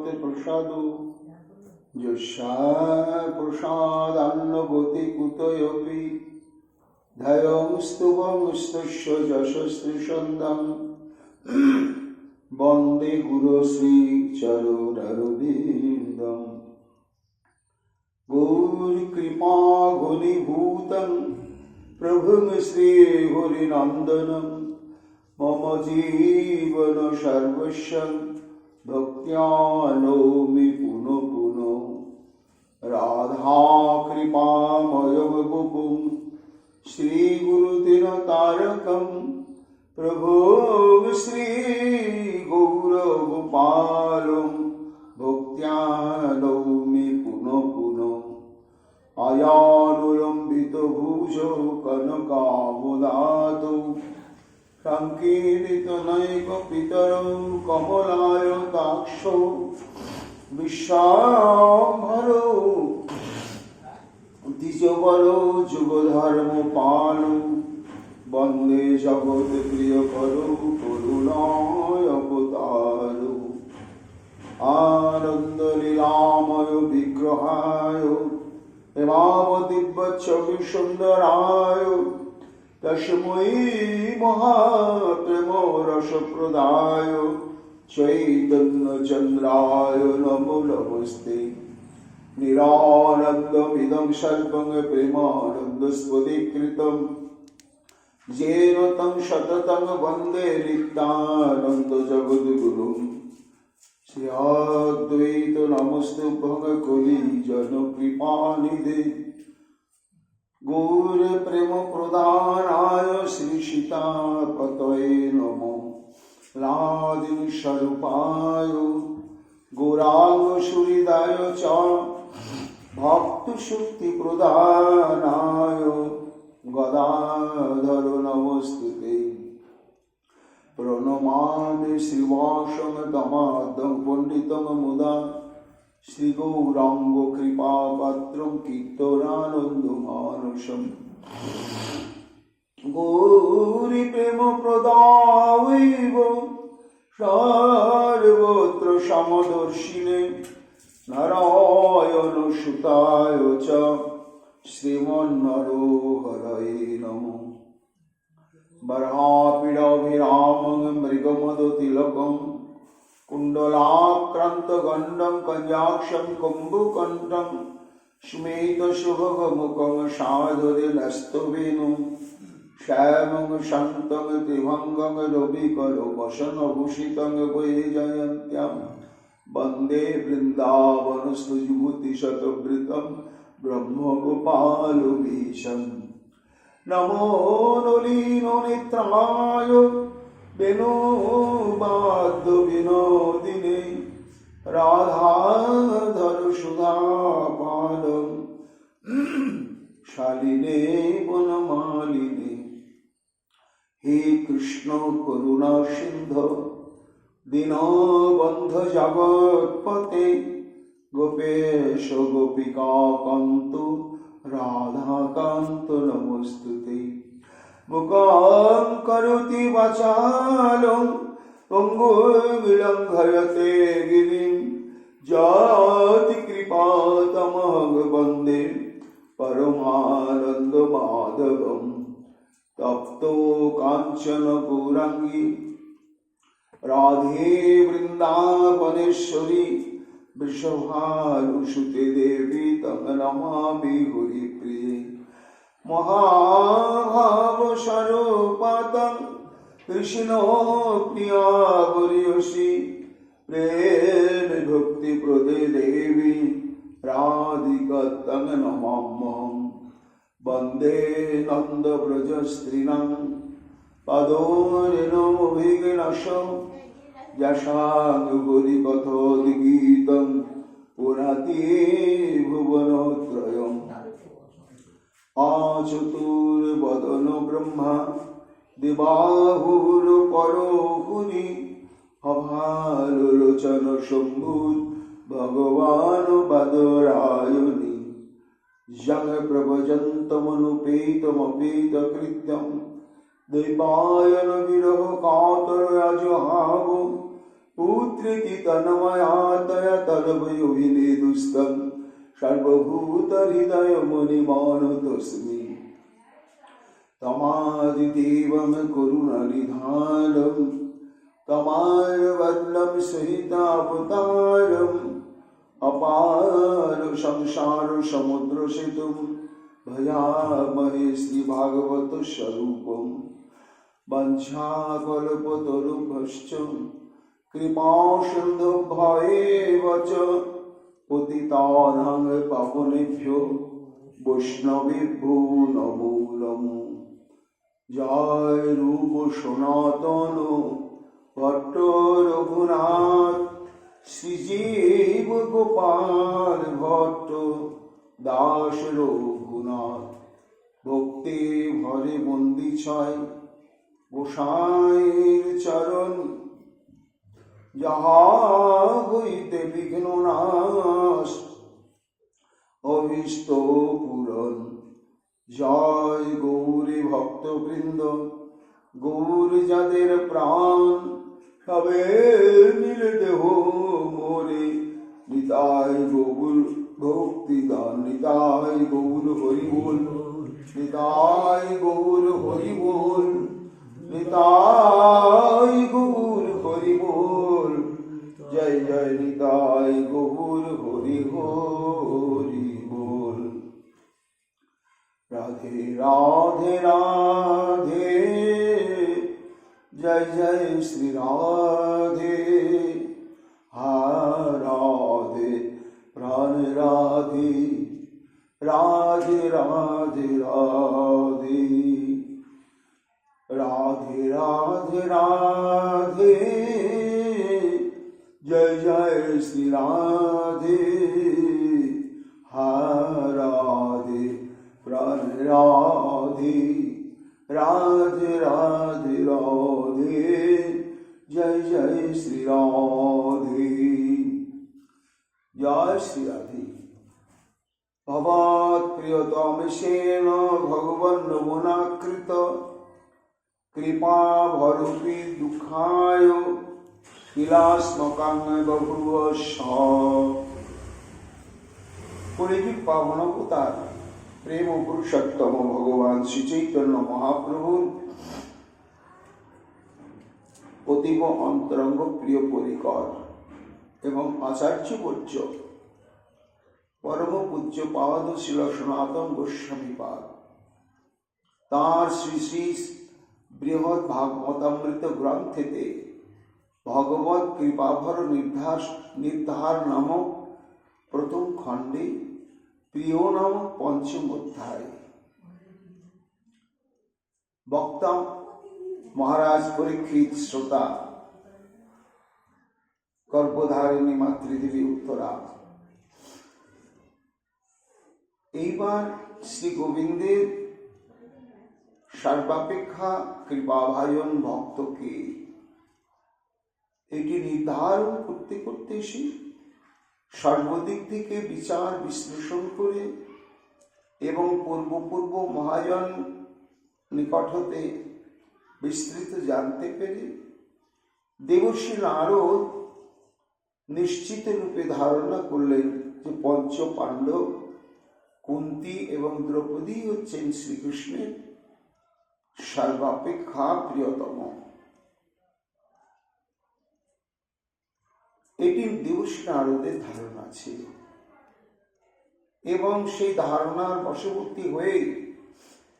ভক্তি প্রসাদ যস্যা প্রসাদান্ন গতি কুতয়োপি ধ্যায়ং স্তুভং স্তস্য যশস্বী সন্ধ্যং বন্দে গুরু শ্রী চরণারবিন্দম গৌর কৃপা ঘনীভূতং প্রভুং শ্রী হরিনন্দনম মম জীবন সর্বস্ব ভক্ত্যা নৌমি পুনঃ পুনঃ রাধা কৃপাময়ং বুপুং শ্রী গুরুদিন তারকম প্রভু শ্রী গৌরগোপালং ভক্ত্যা নৌমি পুনঃ পুনঃ আয়ানুলম্বিত ভুজ কনকাবদাতৌ সংকীর্তনৈক পিতরৌ কমলায়তাক্ষৌ বিশ্বাম্ভরৌ দ্বিজবরৌ যুগধর্মপালৌ বন্দে জগৎ প্রিয়করৌ করুণায় অবতারৌ আনন্দলীলাময় বিগ্রহায় হেমাবতীব্যচ্ছবি সুন্দরায় তস্मै মহাপ্রেম রসপ্রদায় চৈতন্যচন্দ্রায় নমো নমস্তে নিরানন্দমিদং সর্বং প্রেমানন্দস্ফটিকৃতং येन तं सततं वन्दे नित्यानन्दजगद्गुरुं श्री अद्वैत नमस्तुभ्यं कलि जनकृपानिधे गौर प्रेम प्रदानाय श्री सीतापतये नमो लादिन स्वरूपाय गौरांग सुहृदाय च भक्त शक्ति प्रदानाय गदाधर नमस्तुते प्रणमामि श्रीवासं तमादं पंडितं मुदा श्री गौरांग कृपापात्रं कीर्तनानन्दमानसं गौरी प्रेम प्रदायैव सर्वत्र समदर्शिने नारायण सुताय च श्रीमन्नरोहरये नमः बर्हापीडाभिरामं मृगमदतिलकं कुण्डलाक्रान्तगण्डं कञ्जाक्षं कुम्भकण्ठं स्मेतशुभगमुखं साधुर्यनस्तवेनुं श्यामं शान्तं त्रिभङ्गं रविकरवसनभूषितं वैजयन्त्यां वन्दे वृन्दावनस्तुतिशतवृतं ब्रह्मगोपालवीशं नमो नलिननेत्राय वेणुवाद्यविनोदिने राधाधर सुधापानं शालिने वनमालिने हे कृष्ण करुणा सिन्धु दीनबन्धु जगत्पते गोपेश गोपिका कांत राधा कांत नमस्तुते मुखं करोति वाचालं पंगुर्लंघयते गिरिं जाति कृपातमहं वन्दे परमानंद माधवं तप्तो कांचन गौरांगी राधे वृंदावनेश्वरी वृषभानुसुते देवी तं नमामि हरिप्रिये महाभावस्वरूपातं कृष्णो प्रियावर्यसि प्रेम भक्तिप्रदे देवी राधिका तं नमाम्यहं वन्दे नन्दव्रजस्त्रीणां पदोर्णमभिघ्नशं यशानुगुरिकथोद्गीतं पुराति भुवनत्रयम् आचतुर्वदन ब्रह्मा दिबाहुरुपरो मुनि अभालोचन शम्भुर् भगवान् बादरायणि यं प्रभजन्तमनुपेतमपेतकृत्यं दैवायन विरह कातर अजहाव पुत्रेति तन्मयातया तलभयोभिनेदुस्तं सर्वभूतहृदयमुनिमानतोऽस्मि तमादिदेवं करुणनिधानं तमारवल्लं सहितावतारम् अपार संसार समुद्र सेतुं भजामहे श्रीभागवत स्वरूपं वंशाकल्पतरुभ्यश्च कृपासिन्धुभ्येव च पतितानां पावनेभ्यो वैष्णवेभ्यो नमो नमः। जय रूप सनातन भट्ट रघुनाथ श्रीजीव गोपाल भट्ट दास रघुनाथ भक्ति भरे बंदी छय गोसाईर चरण যাহা হইতে বিঘ্ন নাশ অভীষ্ট পূরণ। জয় গৌরী ভক্তবৃন্দ, গৌর যাদের প্রাণ সবে নীল দেহ মোরে নিতাই গৌর ভক্তি দান। নিতাই গৌর হরি বল, নিতাই গৌর হরি বল, নিতাই গৌর হরি বল। জয় জয় নিতাই গৌর হরি হরি বল। রাধে রাধে রাধে जय जय श्री राधे। हा राधे प्राण राधे, राधे राधे राधे, राधे राधे राधे। जय जय श्री राधे। हा राधे प्राण राधे, राधे राधे राधे। जय जय श्री राधे। जय श्री राधे। भवात् प्रियतमेशेन भगवन् नमोनाकृत कृपा भरूपी दुःखाय किलास्मकां बभूव कलिजुग पावन अवतार प्रेम पुरुषोत्तम भगवान श्री चैतन्य महाप्रभुर अतीब अंतरंग प्रिय परिकर एवं आचार्य पूज्य परम पूज्य पाद शिल सनातन गोस्वामी पाद तार श्री श्री बृहद भागवतामृत ग्रंथेते भगवत कृपाभर निर्धार नामक प्रथम खंडे प्रिय नाम पंचम अध्याय। वक्ता महाराज परीक्षित श्रोता गर्भधारिणी मातृदेवी उत्तरा। এইবার শ্রী গোবিন্দের সর্বাপেক্ষা কৃপাভাজন ভক্তকে এটি নির্ধারণ করতে করতে সে সর্বদিক থেকে বিচার বিশ্লেষণ করে এবং পূর্ব মহাজন নিকট হতে বিস্তৃত জানতে পেরে দেবর্ষি নারদ নিশ্চিত রূপে ধারণা করলেন যে পঞ্চ পাণ্ডব কুন্তি এবং দ্রৌপদী হচ্ছেন শ্রীকৃষ্ণের সর্বাপেক্ষা প্রিয়তম। এটি দেবর্ষি নারদের ধারণা ছিল এবং সেই ধারণার বশবর্তী হয়ে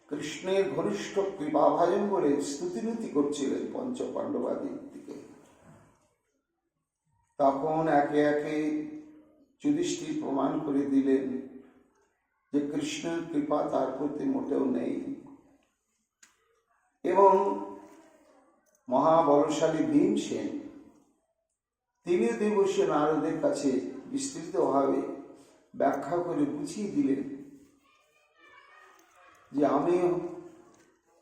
কৃষ্ণের ঘনিষ্ঠ কৃপাভাজন বলে স্তুতিনুতি করছিলেন পঞ্চ পাণ্ডবাদির দিকে। তখন একে একে যুধিষ্ঠির প্রমাণ করে দিলেন যে কৃষ্ণের কৃপা তার প্রতি মোটেও নেই এবং মহাবলশালী ভীমসেন তিনি দেবর্ষি নারদের কাছে বিস্তৃতভাবে ব্যাখ্যা করে বুঝিয়ে দিলেন যে আমি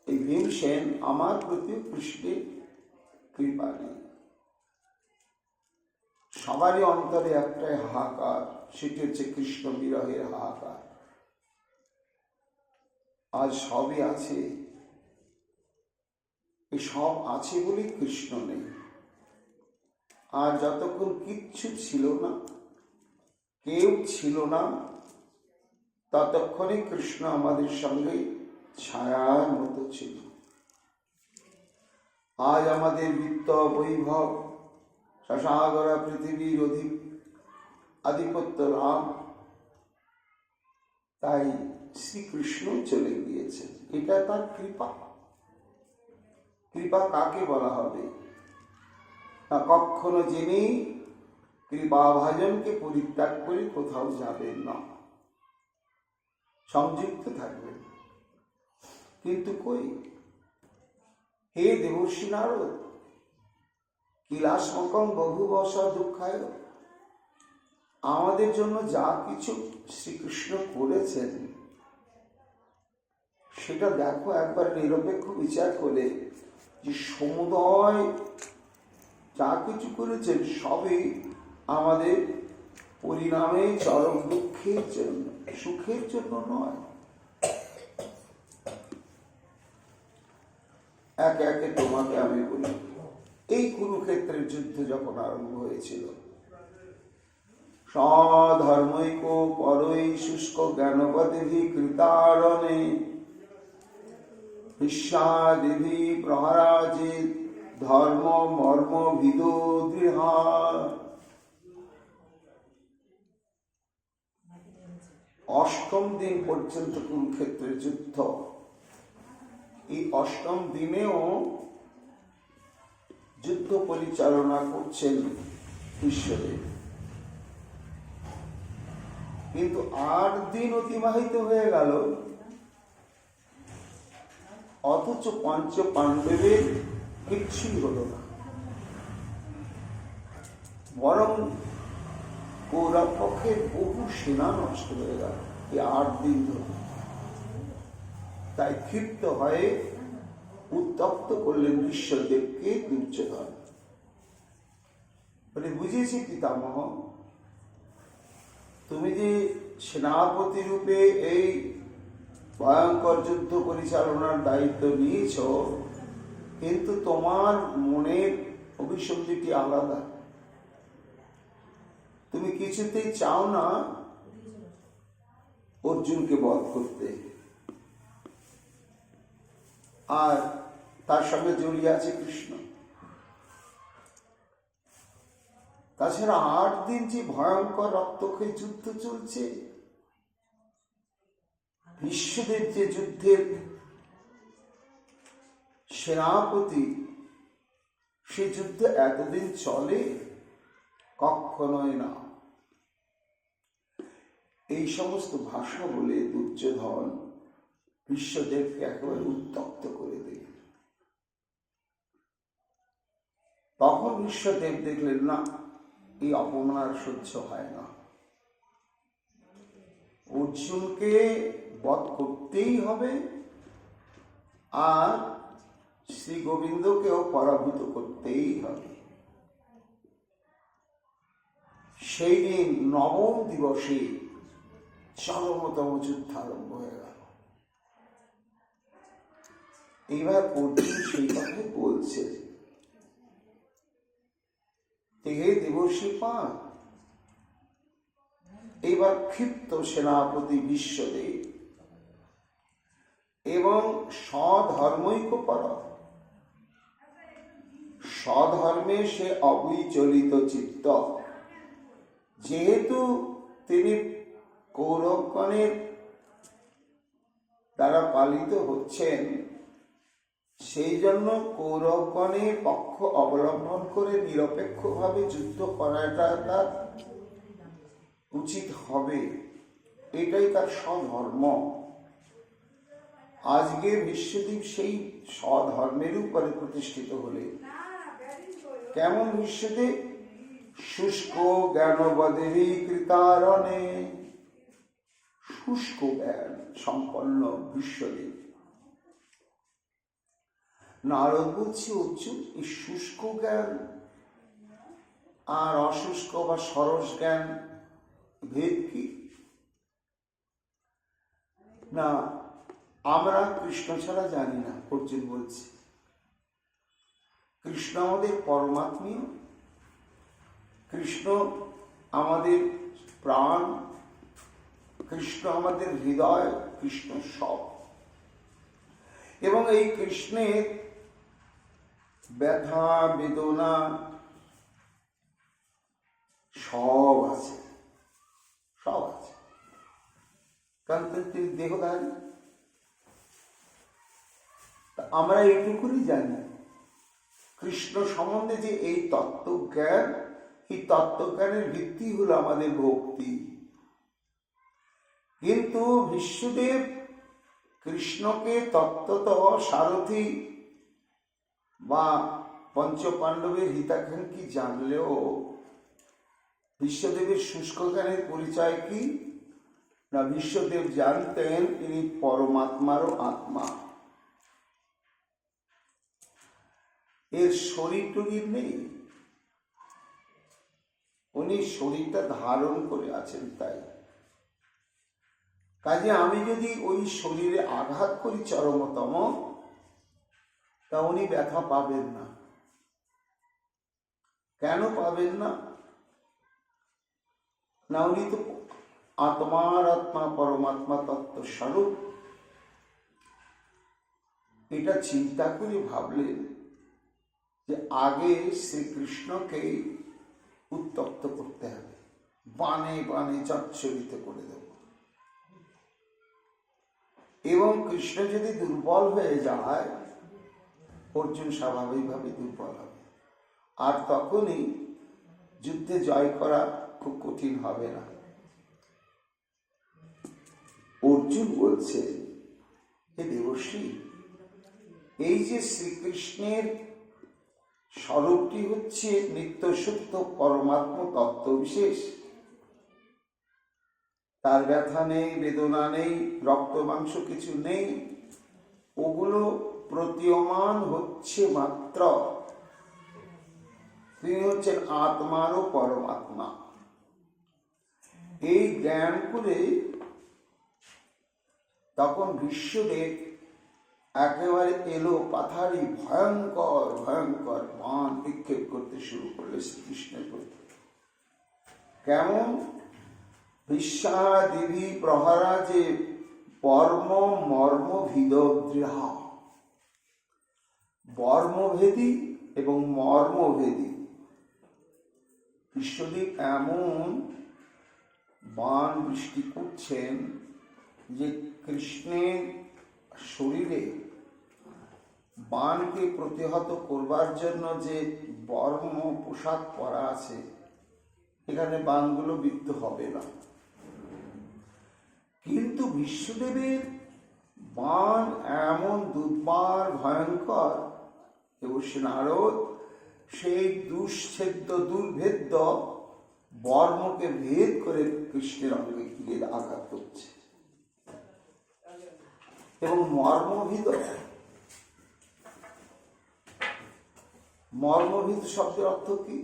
এই ভীমসেন আমার প্রতি কৃষ্ণের কৃপা নেই। সবারই অন্তরে একটাই হাহাকার, সেটি হচ্ছে কৃষ্ণ বিরহের হাহাকার। আজ সবই আছে, এই সব আছে বলেই কৃষ্ণ নেই। আর যতক্ষণ কিচ্ছু ছিল না, কেউ ছিল না, ততক্ষণে কৃষ্ণ আমাদের সঙ্গে ছায়ার মতো ছিল। আজ আমাদের বিত্ত বৈভব, শশাগরা পৃথিবীর আধিপত্য লাভ, তাই শ্রীকৃষ্ণ চলে গিয়েছেন। এটা তার কৃপা। কৃপা কাকে বলা হবে না? কখনো যিনি কৃপাভাজনকে পরিত্যাগ করে কোথাও যাবেন না, সংযুক্ত থাকবেন। কিন্তু কই, হে দেবর্ষি নারদ, কিলাসমকং বহু বর্ষা দুঃখায়, আমাদের জন্য যা কিছু শ্রীকৃষ্ণ করেছেন সেটা দেখো একবার নিরপেক্ষ বিচার করে, যে সমুদয় যা কিছু করেছেন সবই আমাদের পরিণামে চরম দুঃখের জন্য, সুখের জন্য নয়। একে একে তোমাকে আমি বলি, এই কুরুক্ষেত্রের যুদ্ধ যখন আরম্ভ হয়েছিল, স্বধর্মৈক পরৈ শুষ্ক জ্ঞানপদেভি কৃতারণে বিশ্বাদিভি প্রহরাজে ধর্ম মর্ম ভিদো দৃঢ়া। অষ্টম দিন পর্যন্ত কুরুক্ষেত্রের যুদ্ধ। এই অষ্টম দিনেও যুদ্ধ পরিচালনা করছেন ঈশ্বরের। কিন্তু 8 দিন অতিবাহিত হয়ে গেল, অথচ পঞ্চ পাণ্ডবের কিচ্ছুই হলো না, বরং কৌরব পক্ষের বহু সেনা নষ্ট হয়ে গেল এই 8 দিন ধরে। তাই ক্ষিপ্ত হয়ে উত্তপ্ত করলেন বিশ্বদেবকে দুর্যোধন। বলে, বুঝেছি পিতামহ, তুমি যে সেনাপতি রূপে এই ভয়ঙ্কর যুদ্ধ পরিচালনার দায়িত্ব নিয়েছ, কিন্তু তোমার মনের অভিসন্ধিটি আলাদা। তুমি কিছুতেই চাও না অর্জুনকে বধ করতে, আর তার সঙ্গে জড়িয়ে আছে কৃষ্ণ। তাছাড়া 8 দিন যে ভয়ঙ্কর রক্তক্ষয়ী যুদ্ধ চলছে, বিশ্বদেব যে যুদ্ধের সেনাপতি, সে যুদ্ধ এতদিন চলে? কখনোই না। এই সমস্ত ভাষা বলে দুর্যোধন বিশ্বদেবকে একেবারে উত্তপ্ত করে দিল। তখন বিশ্বদেব দেখলেন, না, এই অপমান আর সহ্য হয় না, অর্জুনকে বধ করতেই হবে, আর শ্রী গোবিন্দকেও পরাভূত করতেই হবে। সেই দিন নবম দিবসে চরমতম যুদ্ধ আরম্ভ হয়ে গেল। এইবার অর্জুন সেই কথাই বলছে, হে দেবর্ষি পার্থ, এবার ক্ষিপ্ত সেনাপতি বিশ্বদেব এবং স্বধর্মৈক্যপর, স্বধর্মে সে অবিচলিত চিত্ত, যেহেতু তিনি কৌরবগণের দ্বারা পালিত হচ্ছেন, সেই জন্য কৌরবগণের পক্ষ অবলম্বন করে নিরপেক্ষভাবে যুদ্ধ করাটা তার উচিত হবে। এটাই তার স্বধর্ম। আজকে বিশ্বদেব সেই স্বধর্মের উপরে প্রতিষ্ঠিত হলে। কেমন বিশ্বদেব? শুষ্ক জ্ঞানবদেবী কৃতারণে, শুষ্ক জ্ঞান সম্পন্ন বিশ্বদেব। নারদ বলছে, অর্জুন, এই শুষ্ক জ্ঞান আর অশুষ্ক বা সরস জ্ঞান ভেদ কি? না, আমরা কৃষ্ণ ছাড়া জানি না। অর্জুন বলছে, কৃষ্ণ আমাদের পরমাত্মীয়, কৃষ্ণ আমাদের প্রাণ, কৃষ্ণ আমাদের হৃদয়, কৃষ্ণ সব। এবং এই কৃষ্ণের ব্যথা বেদনা সব আছে, সব আছে, কারণ তিনি দেহধারী। আমরা এইটুকুনি জানি কৃষ্ণ সম্বন্ধে যে এই তত্ত্বজ্ঞান, এই তত্ত্বজ্ঞানের ভিত্তি হলো আমাদের ভক্তি। কিন্তু বিশ্বদেব কৃষ্ণকে তত্ত্বত সারথি বা পঞ্চপাণ্ডবের হিতাকাঙ্ক্ষী জানলেও বিশ্বদেবের শুষ্ক জ্ঞানের পরিচয় কি না? বিশ্বদেব জানতেন তিনি পরমাত্মারও আত্মা, এর শরীর টরীর নেই, উনি শরীরটা ধারণ করে আছেন। তাই কাজে আমি যদি ওই শরীরে আঘাত করি চরমতম, তা উনি ব্যথা পাবেন না। কেন পাবেন না? না, উনি তো আত্মার আত্মা, পরমাত্মা তত্ত্ব স্বরূপ। এটা চিন্তা করে ভাবলেন যে আগে শ্রীকৃষ্ণকে উত্তপ্ত করতে হবে, বানে বানে চচ্চরিত করে দেব, এবং কৃষ্ণ যদি দুর্বল হয়ে যায়, অর্জুন স্বাভাবিকভাবে দুর্বল হবে, আর তখনই যুদ্ধে জয় করা খুব কঠিন হবে না। অর্জুন বলছে, হে দেবর্ষি, এই যে শ্রীকৃষ্ণের স্বরূপটি হচ্ছে নিত্য সত্য পরমাত্ম তত্ত্ব বিশেষ, তার ব্যথা নেই, বেদনা নেই, রক্ত মাংস কিছু নেই, ওগুলো প্রতীয়মান হচ্ছে মাত্র। তিনি হচ্ছেন আত্মারও পরমাত্মা। এই জ্ঞান করে তখন বিশ্বদেব একেবারে এলো পাথারি ভয়ঙ্কর ভয়ঙ্কর বাণ নিক্ষেপ করতে শুরু করলে শ্রীকৃষ্ণের প্রতি। কেমন? বিশ্বাদেবী প্রহারা যে বর্ম মর্ম ভিদদ্রিহা, বর্মভেদী এবং মর্মভেদী। বিশ্বদেব এমন বাণ বৃষ্টি করছেন যে কৃষ্ণের শরীরে বাণকে প্রতিহত করবার জন্য যে বর্ম পোশাক পরা আছে, এখানে বাণগুলো বিদ্ধ হবে না। কিন্তু বিশ্বদেবের বাণ এমন দুর্বার ভয়ঙ্কর, দেবর্ষি নারদ সেই দুশ্ছেদ্য দুর্ভেদ্য বর্মকে ভেদ করে কৃষ্ণের অঙ্গে গিয়ে আঘাত করছে। এবং মর্মভিদ, মর্মভিদ শব্দের অর্থ কি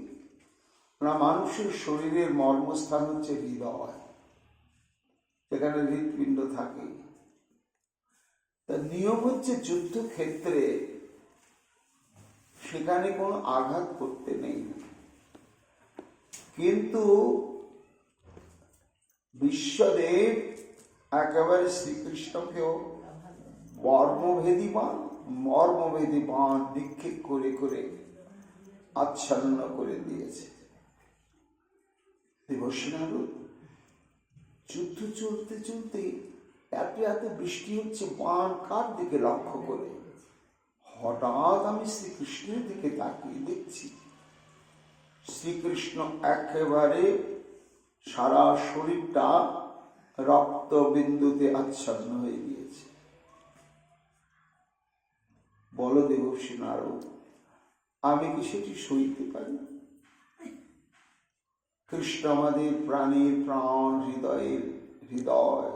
না? মানুষের শরীরের মর্মস্থান হচ্ছে হৃদয়, যেখানে হৃৎপিণ্ড থাকে। তার নিয়ম হচ্ছে যুদ্ধক্ষেত্রে সেখানে কোনো আঘাত করতে নেই, কিন্তু বিশ্বদেব একেবারে শ্রীকৃষ্ণকেও মর্মভেদী বাণ নিক্ষেপ করে করে আচ্ছন্ন করে দিয়েছে। দেবর্ষি নারদ, যুদ্ধ চলতে চলতে এত এত বৃষ্টি হচ্ছে, বাণ কার দিকে লক্ষ্য করে? হঠাৎ আমি শ্রীকৃষ্ণের দিকে তাকিয়ে দেখছি শ্রীকৃষ্ণ একেবারে সারা শরীরটা রক্ত বিন্দুতে আচ্ছন্ন হয়ে গিয়েছে। বলো দেবর্ষি নারদ, আমি কি সেটি সইতে পারি? কৃষ্ণ আমাদের প্রাণের প্রাণ, হৃদয়ের হৃদয়।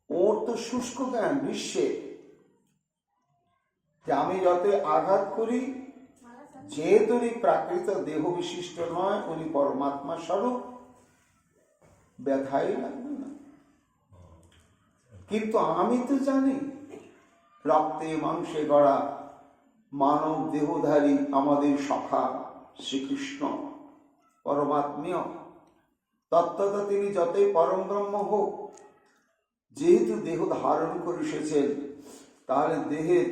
ওর তো শুষ্ক জ্ঞান বিশ্বে, যে আমি যতই আঘাত করি, যেহেতু উনি প্রাকৃত দেহ বিশিষ্ট নয়, উনি পরমাত্মা স্বরূপ, ব্যথাই লাগবে না। কিন্তু আমি তো জানি রক্তে মাংসে গড়া মানব দেহধারী আমাদের সখা শ্রীকৃষ্ণ পরমাত্মীয় তত্ত্বতা তিনি যতই পরম ব্রহ্ম হোক, যেহেতু দেহ ধারণ করে এসেছেন, তাহলে দেহের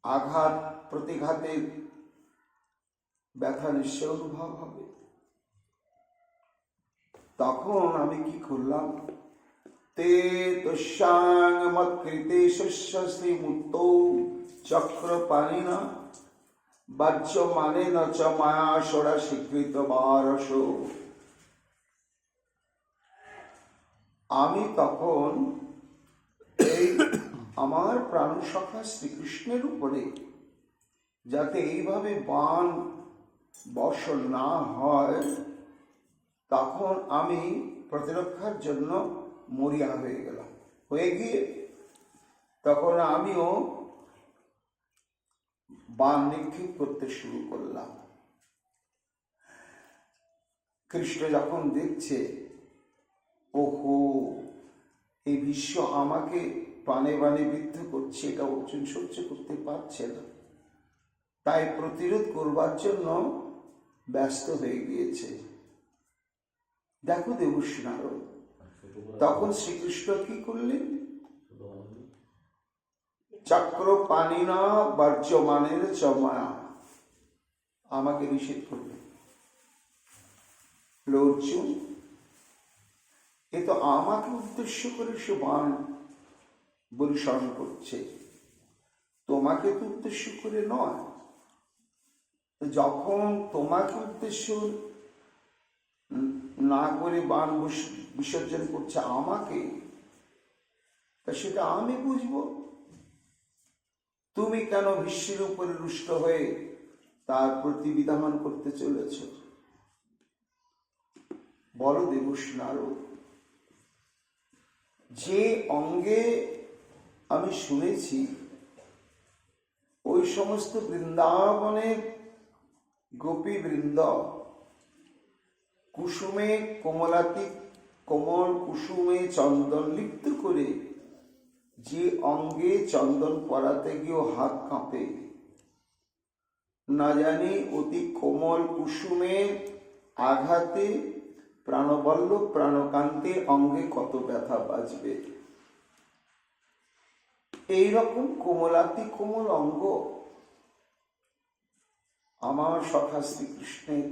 আঘাত প্রতিঘাতের ব্যথা নিশ্চয় অনুভব হবে। তখন আমি কি করলাম, তে তুষ্যাং মৎকৃতে শস্য শ্রীমূর্ত চক্র পানিনা বাহ্য মানে ন চ মায়া সরা স্বীকৃত বারস। আমি তখন এই আমার প্রাণসখা শ্রীকৃষ্ণের উপরে যাতে এইভাবে বাণ বর্ষণ না হয়, তখন আমি প্রতিরক্ষার জন্য মরিয়া হয়ে গেলাম। হয়ে গিয়ে তখন আমিও বাণ নিক্ষেপ করতে শুরু করলাম। কৃষ্ণ যখন দেখছে ওহো এই বিশ্ব আমাকে প্রাণে বাণে বিদ্ধ করছে, এটা অর্জুন সহ্য করতে পারছে না, তাই প্রতিরোধ করবার জন্য ব্যস্ত হয়ে গিয়েছে। দেখো দেবর্ষি নারদ, তখন শ্রীকৃষ্ণ কি করলেন, চক্র পানিনা বর্জ্যমানের চমায়া, আমাকে নিষেধ করলেন। অর্জুন, এ তো আমাকে উদ্দেশ্য করে সে বাণ বর্ষণ করছে, তোমাকে তো উদ্দেশ্য করে নয়। যখন তোমাকে উদ্দেশ্য না করে বাণ বিসর্জন করছে আমাকে, তা সেটা আমি বুঝবো। তুমি কেন ভীষ্মের উপরে রুষ্ট হয়ে তার প্রতিবিধান করতে চলেছ? বলো দেবর্ষি নারদ, যে অঙ্গে আমি শুনেছি ওই সমস্ত বৃন্দাবনের গোপী বৃন্দ কুসুমে কোমলাতি কোমল কুসুমে চন্দন লিপ্ত করে যে অঙ্গে চন্দন পরাতে গিয়েও হাত কাঁপে, না জানি অতি কোমল কুসুমের আঘাতে প্রাণবল্লভ প্রাণকান্তে অঙ্গে কত ব্যথা বাজবে। এইরকম কোমলাতি কোমল অঙ্গ আমার সখা শ্রীকৃষ্ণের,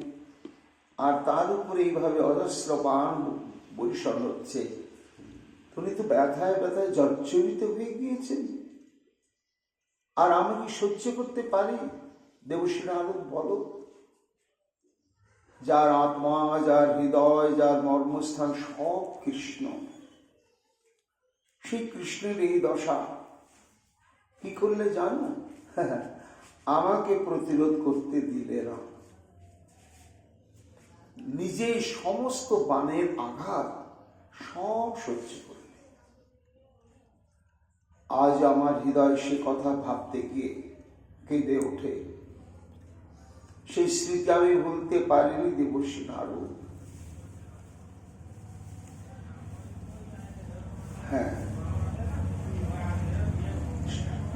আর তার উপরে এইভাবে অজস্র বাণ বর্ষণ হচ্ছে। উনি তো ব্যথায় ব্যথায় জর্জরিত হয়ে গিয়েছেন, আর আমি কি সহ্য করতে পারি? দেবর্ষি নারদ, বলো। যার আত্মা, যার হৃদয়, যার মর্মস্থান সব কৃষ্ণ, সেই কৃষ্ণের এই দশা কি করলে জানো? আমাকে প্রতিরোধ করতে দিলে না, নিজে সমস্ত বাণের আঘাত সব সহ্য করলে। আজ আমার হৃদয় সে কথা ভাবতে গিয়ে কেঁদে ওঠে। সেই স্মৃতি আমি ভুলতে পারিনি দেবর্ষি নারদ। হ্যাঁ,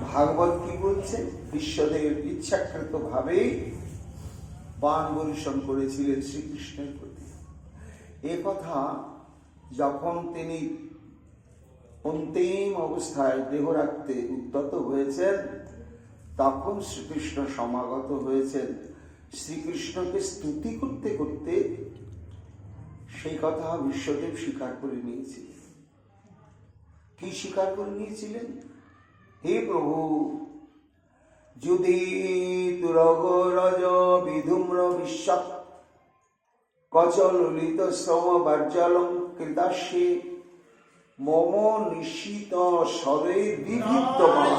ভাগবত কি বলছে, বিশ্বদেব ইচ্ছাকৃত ভাবেই বাণ বর্ষণ করেছিলেন শ্রীকৃষ্ণের প্রতি। এ কথা যখন তিনি অন্তিম অবস্থায় দেহ রাখতে উদ্যত হয়েছেন, তখন শ্রীকৃষ্ণ সমাগত হয়েছেন। শ্রীকৃষ্ণকে স্তুতি করতে করতে সেই কথা বিশ্বদেব স্বীকার করে নিয়েছিলেন। কি স্বীকার করে নিয়েছিলেন? হে প্রভু, যদি তুরগরজ বিধূম্র বিশ্ব কচ ললিত শ্রম বার্জালং কৃতাস্যে মম নিশিত স্বরে বিবিদ্যমান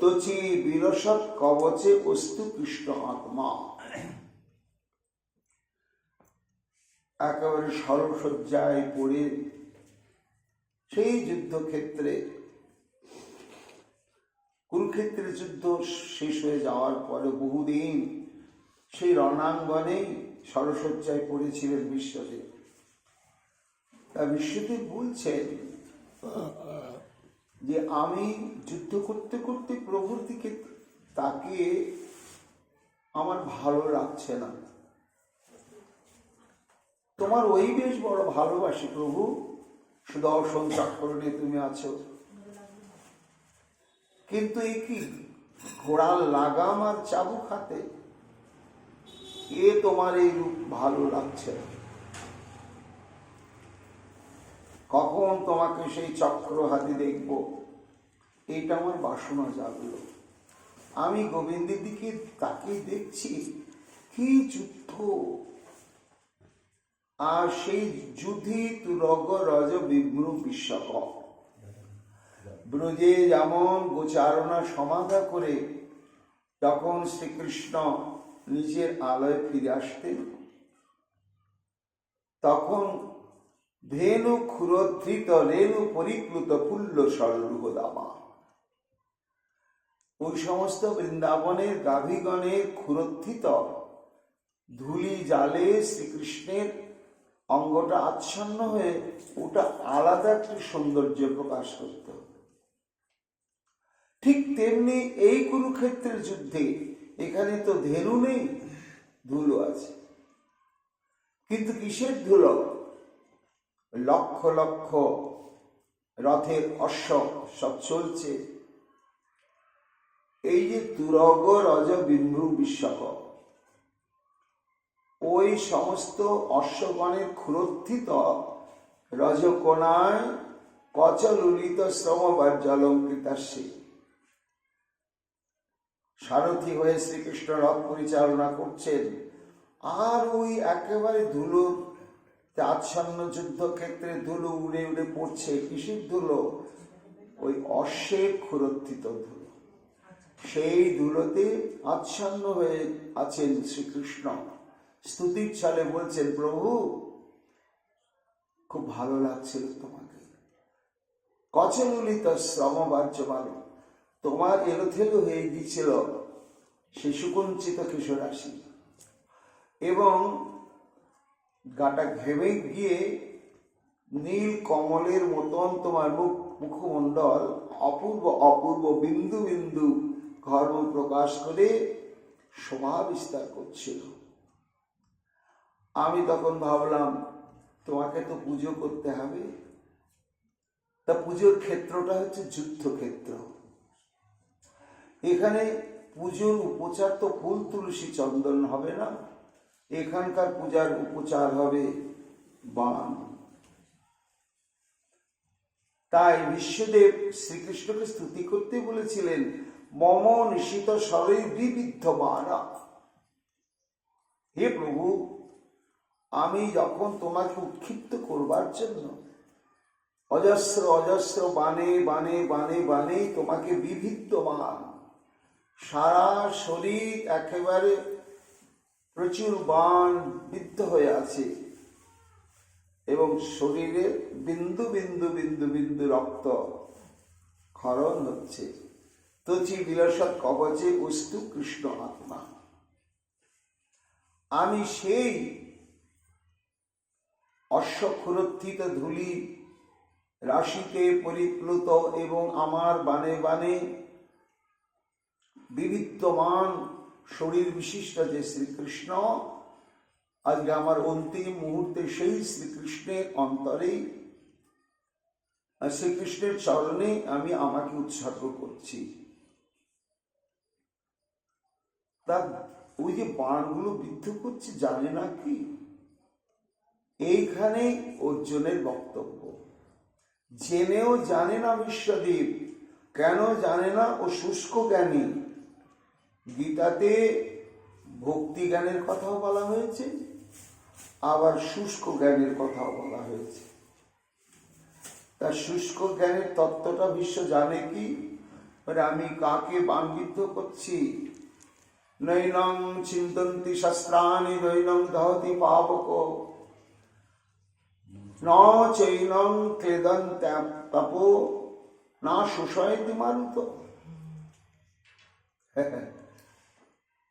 তচি বিরসৎ কবচে অস্তু কৃষ্ণ আত্মা। একেবারে সরসজ্জায় পড়ে সেই যুদ্ধক্ষেত্রে, কুরুক্ষেত্রের যুদ্ধ শেষ হয়ে যাওয়ার পরে বহুদিন সেই রণাঙ্গনেই সরসজ্জায় পড়েছিলেন বিশ্বদেব। তা বিশ্বদেব বলছেন যে আমি যুদ্ধ করতে করতে প্রভুর দিকে তাকে আমার ভালো লাগছে না। তোমার ওই বেশ বড় ভালোবাসি প্রভু, সুদর্শন চক্র নিয়ে তুমি আছো, কিন্তু এই কি ঘোড়ার লাগাম আর চাবুক হাতে, এ তোমার এই রূপ ভালো লাগছে না। কখন তোমাকে সেই চক্র হাতে দেখব, এইটা আমার বাসনা জাগলো। আমি গোবিন্দের দিকে তাকিয়ে দেখছি কি যুদ্ধ, আর সেই যুদ্ধে তুরগ রজ বিভ্রু বিশ্বক। ব্রজে যেমন গোচারণা সমাধা করে তখন শ্রীকৃষ্ণ নিজের আলয়ে ফিরে আসতেন, তখন ধেনু ক্ষুরোদ্ধৃত রেণু পরিপ্লুত পুল্ল সরলুহ দামা, ওই সমস্ত বৃন্দাবনের গাভীগণের ক্ষুরোদ্ধৃত ধুলি জালে শ্রীকৃষ্ণের অঙ্গটা আচ্ছন্ন হয়ে ওটা আলাদা একটি সৌন্দর্য প্রকাশ করত। ঠিক তেমনি এই কুরুক্ষেত্রের যুদ্ধে এখানে তো ধেনু নেই, ধুলো আছে, কিন্তু কিসের ধুলো? লক্ষ লক্ষ রথের অশ্ব সব চলছে। এই যে তুরগ রজ বিভ্রু বিশ্বক, ওই সমস্ত অশ্বগণের ক্ষুরোত্থিত রজকোণায় কচলুলিত শ্রমবাজ্যালঙ্কৃতাস্যে সারথি হয়ে শ্রীকৃষ্ণ রথ পরিচালনা করছেন, আর ওই একেবারে ধুলো আচ্ছন্ন যুদ্ধক্ষেত্রে ধুলো উড়ে উড়ে পড়ছে। কিসের ধুলো? ওই অশ্বের ক্ষুরোত্থিত ধুলো। সেই ধুলোতে আচ্ছন্ন হয়ে আছেন শ্রীকৃষ্ণ। স্তুতির ছলে বলছেন, প্রভু খুব ভালো লাগছিল তোমাকে, কচলুলিত শ্রমবাজ্যমান, তোমার এলোথেলো হয়ে গিয়েছিল সে সুকুঞ্চিত কিশোরাশি, এবং গাটা ঘেমে গিয়ে নীল কমলের মতন তোমার মুখমণ্ডল অপূর্ব অপূর্ব বিন্দু বিন্দু ঘর্ম প্রকাশ করে শোভা বিস্তার করছিল। আমি তখন ভাবলাম, তোমাকে তো পুজো করতে হবে, তা পুজোর ক্ষেত্রটা হচ্ছে যুদ্ধক্ষেত্র। এখানে পুজোর উপচার তো ফুল তুলসী চন্দন হবে না, এখানকার পূজার উপচার হবে বাণ। তাই বিশ্বদেব শ্রীকৃষ্ণকে স্তুতি করতে বলেছিলেন, মম নিশিত স্বরে বিবিদ্ধ বাণা। হে প্রভু, আমি যখন তোমাকে উৎক্ষিপ্ত করবার জন্য অজস্র অজস্র বাণে বাণে বাণে বাণে তোমাকে বিবিদ্ধ বাণ, সারা শরীর একেবারে প্রচুর বাণ বিদ্ধ হয়ে আছে, এবং শরীরে বিন্দু বিন্দু বিন্দু বিন্দু রক্ত ক্ষরণ হচ্ছে। তচি বিলসৎ কবচে বস্তু কৃষ্ণ আত্মা। আমি সেই অশ্বক্ষুরোত্থিত ধূলি রাশিতে পরিপ্লুত এবং আমার বানে বানে বিবিদ্ধমান শরীর বিশিষ্ট যে শ্রীকৃষ্ণ, আজকে আমার অন্তিম মুহূর্তে সেই শ্রীকৃষ্ণের অন্তরে, শ্রীকৃষ্ণের চরণে আমি আমাকে উৎসর্গ করছি। তা ওই যে বাণগুলো বিদ্ধ করছে, জানে না কি? এইখানে অর্জুনের বক্তব্য। জেনেও জানে না বিশ্বদেব। কেন জানে না? ও শুষ্ক জ্ঞানী। গীতাতে ভক্তি জ্ঞানের কথাও বলা হয়েছে, আবার শুষ্ক জ্ঞানের কথাও বলা হয়েছে। তার শুষ্ক জ্ঞানের তত্ত্বটা বিশ্ব জানে কি? আমি কাকে বাণবিদ্ধ করছি? নৈনং চিন্তন্তি শস্ত্রাণি নৈনং দহতি পাবক ন চৈনং ক্লেদন্ত্যপো না শোষয়তি মারুত।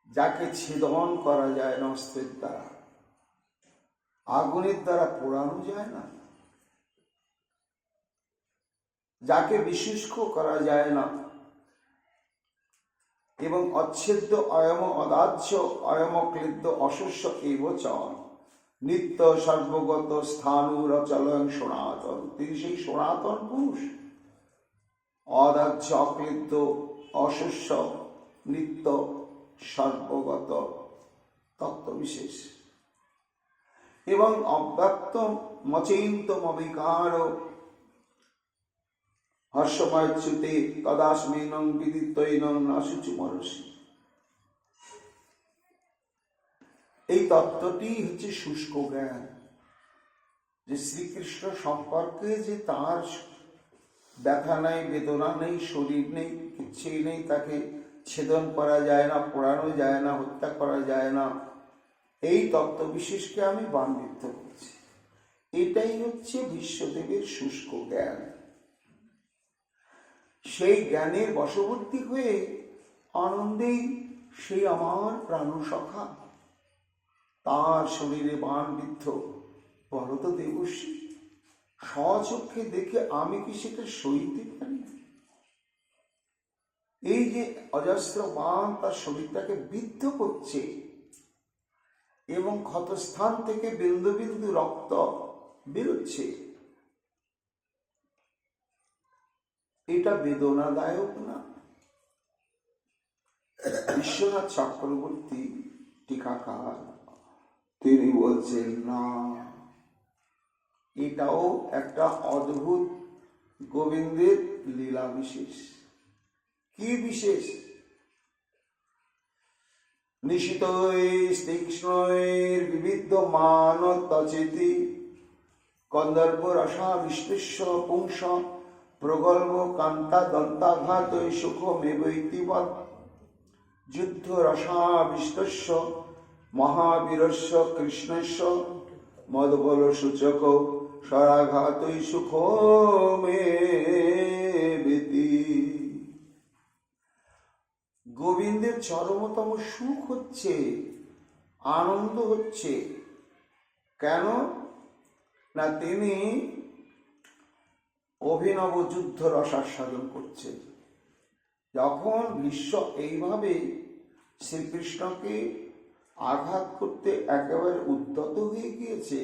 যাকে ছেদন করা যায় না অস্ত্রের দ্বারা, আগুনের দ্বারা পোড়ানো যায় না, যাকে বিশুষ্ক করা যায় না, এবং অচ্ছেদ্য অয়ম অদাহ্য অয়ম ক্লেদ্য অশস্য এবচ নিত্য সর্বগত স্থানুরচলং সনাতন। তিনি সেই সনাতন পুরুষ, অদাহ্য অক্লেদ্য অশস্য নিত্য সর্বগত তত্ত্ববিশেষ এবং অব্যক্ত মচৈন্তম অবিকার হর্ষময়চ্যুতে তদাস্মেনং বিদিত্বৈনং নাশুচি মরসি। এই তত্ত্বটি হচ্ছে শুষ্ক জ্ঞান, যে শ্রীকৃষ্ণ সম্পর্কে যে তার ব্যথা নেই, বেদনা নেই, শরীর নেই, কিছুই নেই, তাকে ছেদন করা যায় না, পোড়ানো যায় না, হত্যা করা যায় না, এই তত্ত্ব বিশেষকে আমি বান্ধিত করছি। এটাই হচ্ছে বিশ্বদেবের শুষ্ক জ্ঞান। সেই জ্ঞানের বশবর্তী হয়ে আনন্দেই সেই আমার প্রাণসখা তার শরীরে বাণবিদ্ধ। বলো তো দেবশ্রী, স্বচক্ষে দেখে আমি কি সেটা সইতে পারি? এই যে অজস্র বাণ তার শরীরটাকে বিদ্ধ করছে এবং ক্ষতস্থান থেকে বিন্দু বিন্দু রক্ত বেরোচ্ছে, এটা বেদনাদায়ক না? বিশ্বনাথ চক্রবর্তী টিকাকার তিনি বলছেন না, এটাও একটা অদ্ভুত গোবিন্দের লীলা বিশেষ। কি বিশেষ? নিশিত তীক্ষ্ণের বিবিধ মানতচেতি কন্দর্প রসাবিষ্ট পুংস প্রগল্ভ কান্তা দন্তাঘাত সুখমেবৈতিবৎ যুদ্ধ রসাবিষ্ট মহাবীরস্য কৃষ্ণস্য মদবল সূচক স্বরাঘাত সুখমেবেতি। গোবিন্দের চরমতম সুখ হচ্ছে, আনন্দ হচ্ছে। কেন না তিনি অভিনব যুদ্ধ রসাস্বাদন করছেন। যখন বিশ্ব এইভাবে শ্রীকৃষ্ণকে আঘাত করতে একেবারে উদ্যত হয়ে গিয়েছে,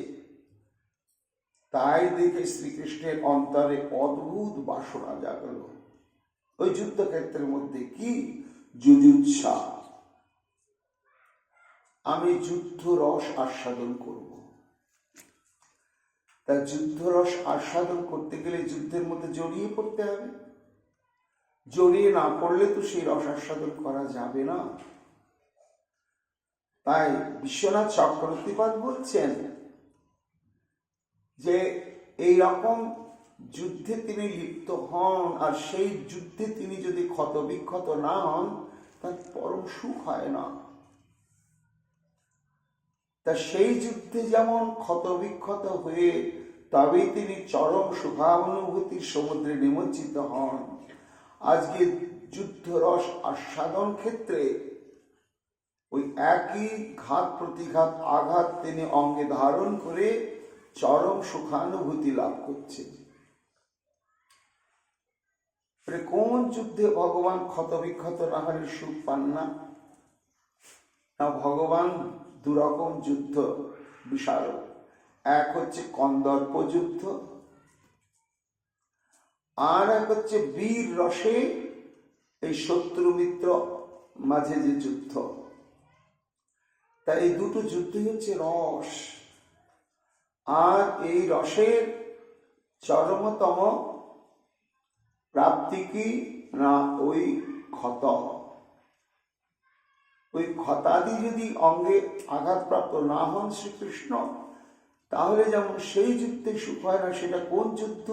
তাই দেখে শ্রীকৃষ্ণের অন্তরে অদ্ভুত বাসনা জাগল। ওই যুদ্ধক্ষেত্রের মধ্যে কি যুযুৎসা, আমি যুদ্ধ রস আস্বাদন করব। তা যুদ্ধ রস আস্বাদন করতে গেলে যুদ্ধের মধ্যে জড়িয়ে পড়তে হবে। জড়িয়ে না পড়লে তো সেই রস আস্বাদন করা যাবে না। তাই বিশ্বনাথ চক্রবর্তীপাদ বলছেন যে এই রকম যুদ্ধে তিনি লিপ্ত হন, আর সেই যুদ্ধে তিনি যদি ক্ষত বিক্ষত না হন, তার পরম সুখ হয় না। তা সেই যুদ্ধে যেমন ক্ষত বিক্ষত হয়ে তবেই তিনি চরম সুখানুভূতির সমুদ্রে নিমজ্জিত হন, আজকে যুদ্ধ রস আস্বাদন ক্ষেত্রে ওই একই ঘাত প্রতিঘাত আঘাত তিনি অঙ্গে ধারণ করে চরম সুখানুভূতি লাভ করছে। কোন যুদ্ধে ভগবান ক্ষত বিক্ষত না হলে সুখ পান না? ভগবান দুরকম যুদ্ধ বিশারদ। এক হচ্ছে কন্দর্প যুদ্ধ, আর এক হচ্ছে বীর রসে এই শত্রু মিত্র মাঝে যে যুদ্ধ। তাই এই দুটো যুদ্ধই হচ্ছে রস। আর এই রসের চরমতম প্রাপ্তি কি না ওই ক্ষত। ওই ক্ষতাদি যদি অঙ্গে আঘাতপ্রাপ্ত না হন শ্রীকৃষ্ণ, তাহলে যেমন সেই যুদ্ধে সুখ হয় না। সেটা কোন যুদ্ধ?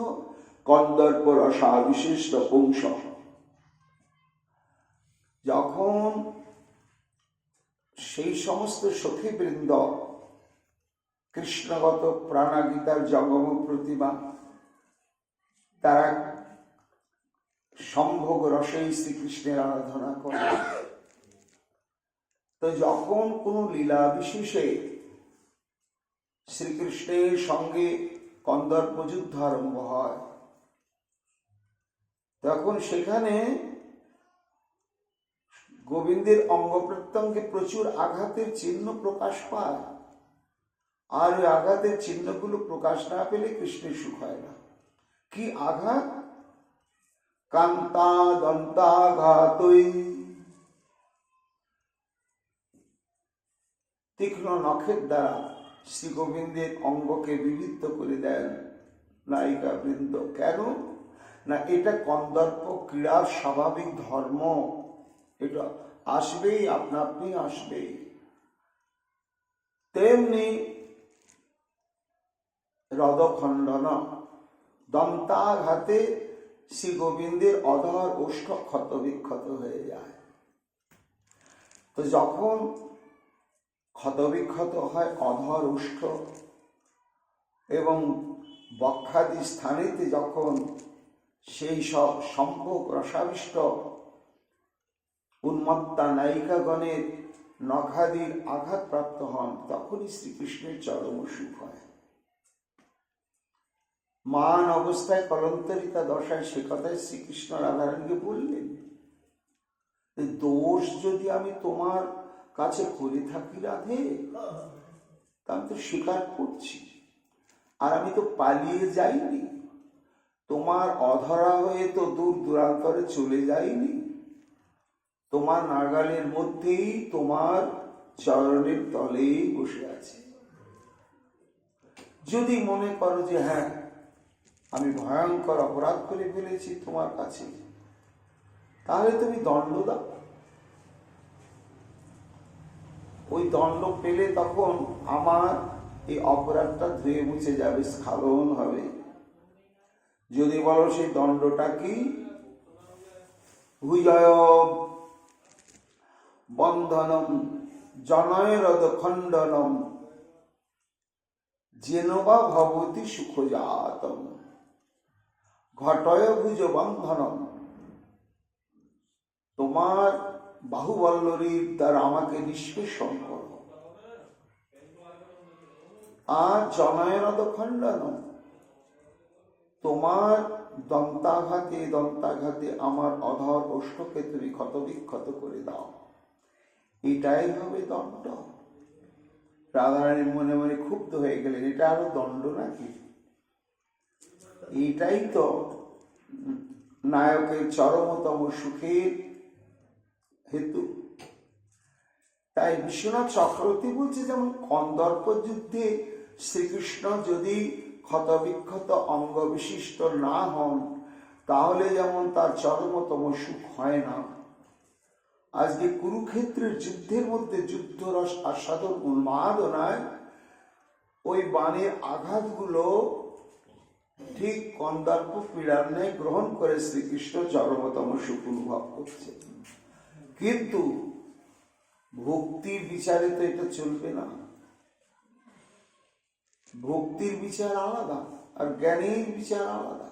কন্দর্প রসাবিশিষ্ট পুংস। যখন সেই সমস্ত সখীবৃন্দ কৃষ্ণগত প্রাণাগীতার জঙ্গম প্রতিমা, তারা সম্ভোগ রসেই শ্রীকৃষ্ণের আরাধনা করে। তো যখন কোনো লীলা বিশেষে শ্রীকৃষ্ণের সঙ্গে কন্দর্প যুদ্ধ আরম্ভ হয়, তখন সেখানে গোবিন্দের অঙ্গ প্রত্যঙ্গে প্রচুর আঘাতের চিহ্ন প্রকাশ পায়, আর ওই আঘাতের চিহ্নগুলো প্রকাশ না পেলে কৃষ্ণের সুখ হয় না। কি আঘাত? কান্তা দন্তাঘাতই, তীক্ষ্ণ নখের দ্বারা শ্রী গোবিন্দের অঙ্গকে বিবিধ করে দেন নায়িকা বৃন্দ। কেন না, এটা কন্দর্প ক্রীড়ার স্বাভাবিক ধর্ম, এটা আসবেই, আপনা আপনি আসবেই। তেমনি হ্রদখণ্ডন, দন্তাঘাতে শ্রী গোবিন্দের অধর ওষ্ঠ ক্ষত বিক্ষত হয়ে যায়। তো যখন ক্ষত বিক্ষত হয় অধর ওষ্ঠ এবং বক্ষাদি স্থানেতে যখন সেই সব সম্ভোগ রসাবিষ্ট উন্মত্তা নায়িকাগণের নখাদির আঘাতপ্রাপ্ত হন, তখনই শ্রীকৃষ্ণের চরম সুখ হয়। মান অবস্থায় কলন্তরিতা দশায় সে কথায় শ্রীকৃষ্ণ রাধারানীকে বললেন, দোষ যদি আমি তোমার কাছে করে থাকি রাধে, তা আমি তো স্বীকার করছি, আর আমি তো পালিয়ে যাইনি, তোমার অধরা হয়ে তো দূর দূরান্তরে চলে যাইনি, তোমার নাগালের মধ্যেই তোমার চরণের তলেই বসে আছে। যদি মনে করো যে হ্যাঁ আমি ভয়ঙ্কর অপরাধ করে ফেলেছি তোমার কাছে, তাহলে তুমি দণ্ড দাও। ওই দণ্ড পেলে তখন আমার এই অপরাধটা ধুয়ে মুছে যাবে, স্খলন হবে। যদি বলো সেই দণ্ডটা কি, ভুজয় বন্ধনম জনয়রদ খণ্ডনম জেনবা ভবতি সুখজাতম, ঘটয় ভুজ বন্ধনম, তোমার বাহুবল্লরীর দ্বারা আমাকে নিষ্পেষণ করো। আর জনয়রদ খণ্ডনম, তোমার দন্তাঘাতে দন্তাঘাতে আমার অধর ওষ্ঠকে তুমি ক্ষত বিক্ষত করে দাও, এটাই হবে দণ্ড। রাধারানী মনে মনে ক্ষুব্ধ হয়ে গেলেন, এটা আরো দণ্ড নাকি? এইটাই তো নায়কের চরমতম সুখের হেতু। তাই বিশ্বনাথ চক্রবর্তী বলছে, যেমন কন্দর্প যুদ্ধে শ্রীকৃষ্ণ যদি ক্ষতবিক্ষত অঙ্গ বিশিষ্ট না হন, তাহলে যেমন তার চরমতম সুখ হয় না, আজকে কুরুক্ষেত্রের যুদ্ধের মধ্যে যুদ্ধরস আস্বাদন উন্মাদনায় ওই বাণের আঘাতগুলো ঠিক কন্দর্প পীড়ার ন্যায় গ্রহণ করে শ্রীকৃষ্ণ চরমতম সুখ অনুভব করছে। কিন্তু ভক্তির বিচারে তো এটা চলবে না। ভক্তির বিচার আলাদা আর জ্ঞানের বিচার আলাদা।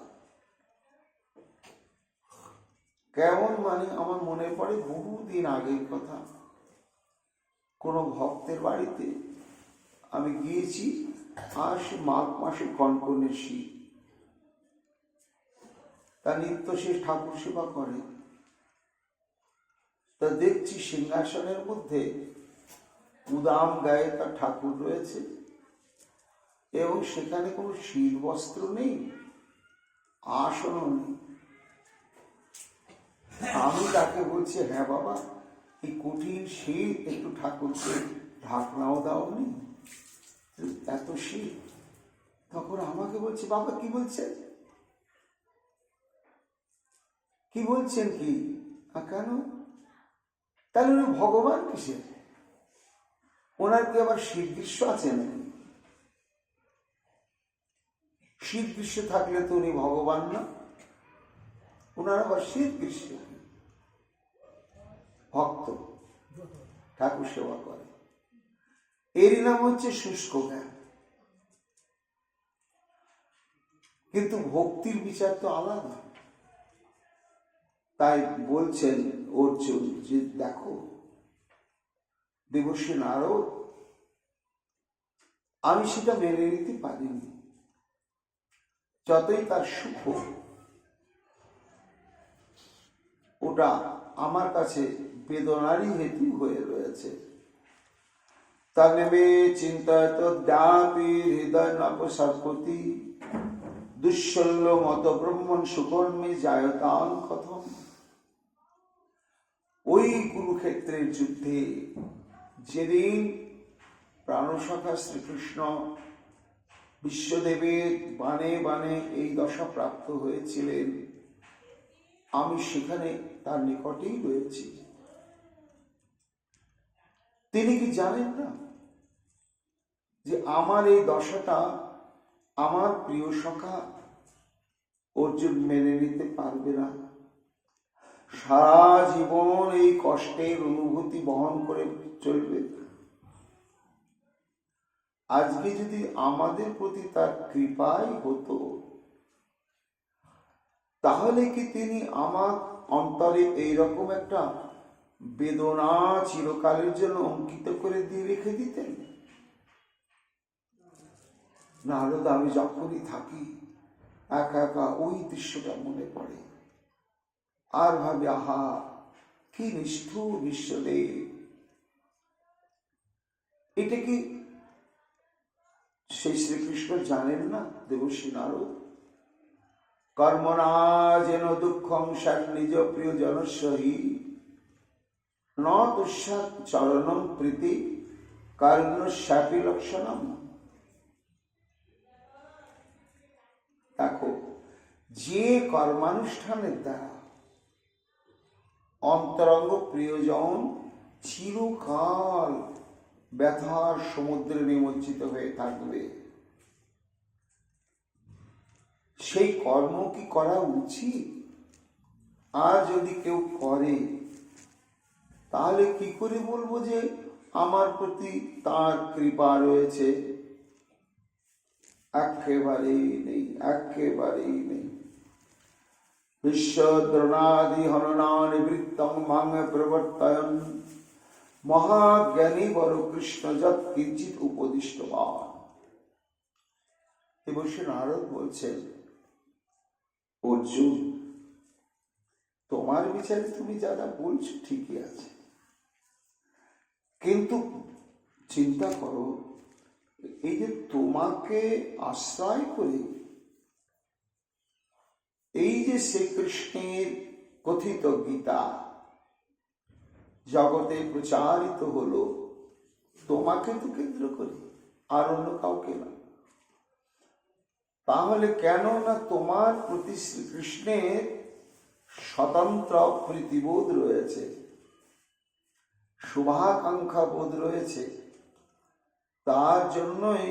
কেমন মানে, আমার মনে পড়ে বহুদিন আগের কথা, কোনো ভক্তের বাড়িতে আমি গিয়েছি, আর সে মাঘ মাসে কনকনে শীত, তা নিত্য সে ঠাকুর সেবা করে। তা দেখছি সিংহাসনের মধ্যে উদাম গায়ে তার ঠাকুর রয়েছে, এবং সেখানে কোনো শীত বস্ত্র নেই, আসনও নেই। আমি তাকে বলছি, হ্যাঁ বাবা, এই কঠিন শীত, একটু ঠাকুরকে ঢাকনাও দাওনি, এত শীত। তখন আমাকে বলছে, বাবা কি বলছেন, কি বলছেন কি? কেন? তাহলে উনি ভগবান কিসের? ওনার কি আবার শীত গ্রীষ্ম আছে নাকি? শীত গ্রীষ্ম থাকলে তো উনি ভগবান না, ওনার আবার শীত গ্রীষ্ম। ভক্ত ঠাকুর সেবা করে, এরই নাম হচ্ছে শুষ্ক জ্ঞান। কিন্তু ভক্তির বিচার তো আলাদা। তাই বলছেন অর্জুন যে দেখো দেবর্ষি নারদ, আমি সেটা মেনে নিতে পারিনি। যতই তার সুখ, ওটা আমার কাছে বেদনারই হেতু হয়ে রয়েছে। তন্মে চিন্তয়তোদ্যাপি হৃদয় নপসর্পতি দুঃশল্য মত ব্রহ্মণ সুকর্মে জায়তাং কথম। ওই কুরুক্ষেত্রের যুদ্ধে যেদিন প্রাণসখা শ্রীকৃষ্ণ বিশ্বদেবের বাণে বাণে এই দশা প্রাপ্ত হয়েছিলেন, আমি সেখানে তার নিকটেই রয়েছি। তিনি কি জানেন না যে আমার এই দশাটা আমার প্রিয় সখা অর্জুন মেনে নিতে পারবে না, সারা জীবন এই কষ্টের অনুভূতি বহন করে চলবে। আজকে যদি আমাদের প্রতি তার কৃপাই হতো, তাহলে কি তিনি আমার অন্তরে এইরকম একটা বেদনা চিরকালের জন্য অঙ্কিত করে দিয়ে রেখে দিতেন? নারদ, আমি যখনই থাকি একা একা ওই দৃশ্যটা মনে পড়ে আর ভাবি, আহা কি নিষ্ঠুর বিশ্বদেব। এটা কি সেই শ্রীকৃষ্ণ জানেন না? দেবশ্রী নারদ, কর্মণা যেন দুঃখং স্যার নিজ প্রিয় জনস্বহী ন দুঃসাৎ চরণং প্রীতি কারুণ্যস্যাপি লক্ষণম। দেখো, যে কর্মানুষ্ঠানের দ্বারা অন্তরঙ্গ প্রিয়জন চিরকাল ব্যথার সমুদ্রে নিমজ্জিত হয়ে থাকবে, সেই কর্ম কি করা উচিত? আর যদি কেউ করে, তাহলে কি করে বলবো যে আমার প্রতি তার কৃপা রয়েছে? একেবারেই নেই, একেবারেই নেই। বিশ্বদ্রোণাদি হননা নিবৃত্তং মাং প্রবর্তয়ন মহাজ্ঞানী বড় কৃষ্ণ যৎ কিঞ্চিৎ উপদিষ্টবান। দেবশ্রী নারদ বলছেন, অর্জুন, তোমার বিচারে তুমি যারা বলছো ঠিকই আছে, কিন্তু চিন্তা করো, এই যে তোমাকে আশ্রয় করে এই যে শ্রীকৃষ্ণের কথিত গীতা জগতে প্রচারিত হলো, তোমাকে তো কেন্দ্র করে, আর অন্য কাউকে না। তাহলে কেন না তোমার প্রতি শ্রীকৃষ্ণের স্বতন্ত্র প্রীতিবোধ রয়েছে, শুভাকাঙ্ক্ষা বোধ রয়েছে, তার জন্যই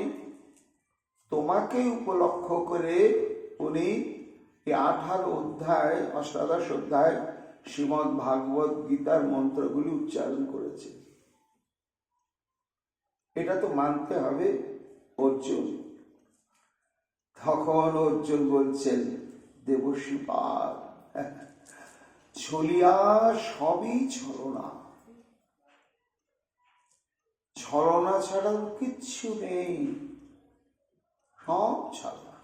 তোমাকে উপলক্ষ করে উনি 18 অধ্যায়, অষ্টাদশ অধ্যায় শ্রীমদ্ ভাগবত গীতার মন্ত্রগুলি উচ্চারণ করেছে। এটা তো মানতে হবে অর্জুন। তখন অর্জুন বলছেন, দেবশ্রী পাদ, ছলিয়া সবই ছলনা, ছলনা ছাড়া কিচ্ছু নেই, সব ছলনা।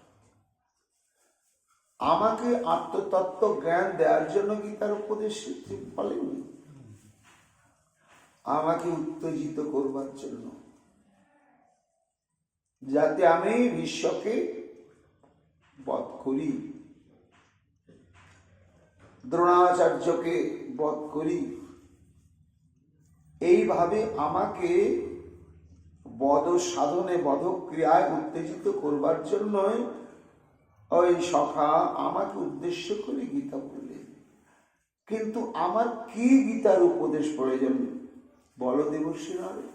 আমাকে আত্মতত্ত্ব জ্ঞান দেওয়ার জন্য কি তার উপদেশ বলেননি? আমাকে উত্তেজিত করবার জন্য, যাতে আমি বিশ্বকে বধ করি, দ্রোণাচার্যকে বধ করি। এইভাবে আমাকে বধ সাধনে, বধক্রিয়ায় উত্তেজিত করবার জন্যই ওই সখা আমাকে উদ্দেশ্য করে গীতা বললেন। কিন্তু আমার কি গীতার উপদেশ প্রয়োজন বলো দেবশ্রী নারদ?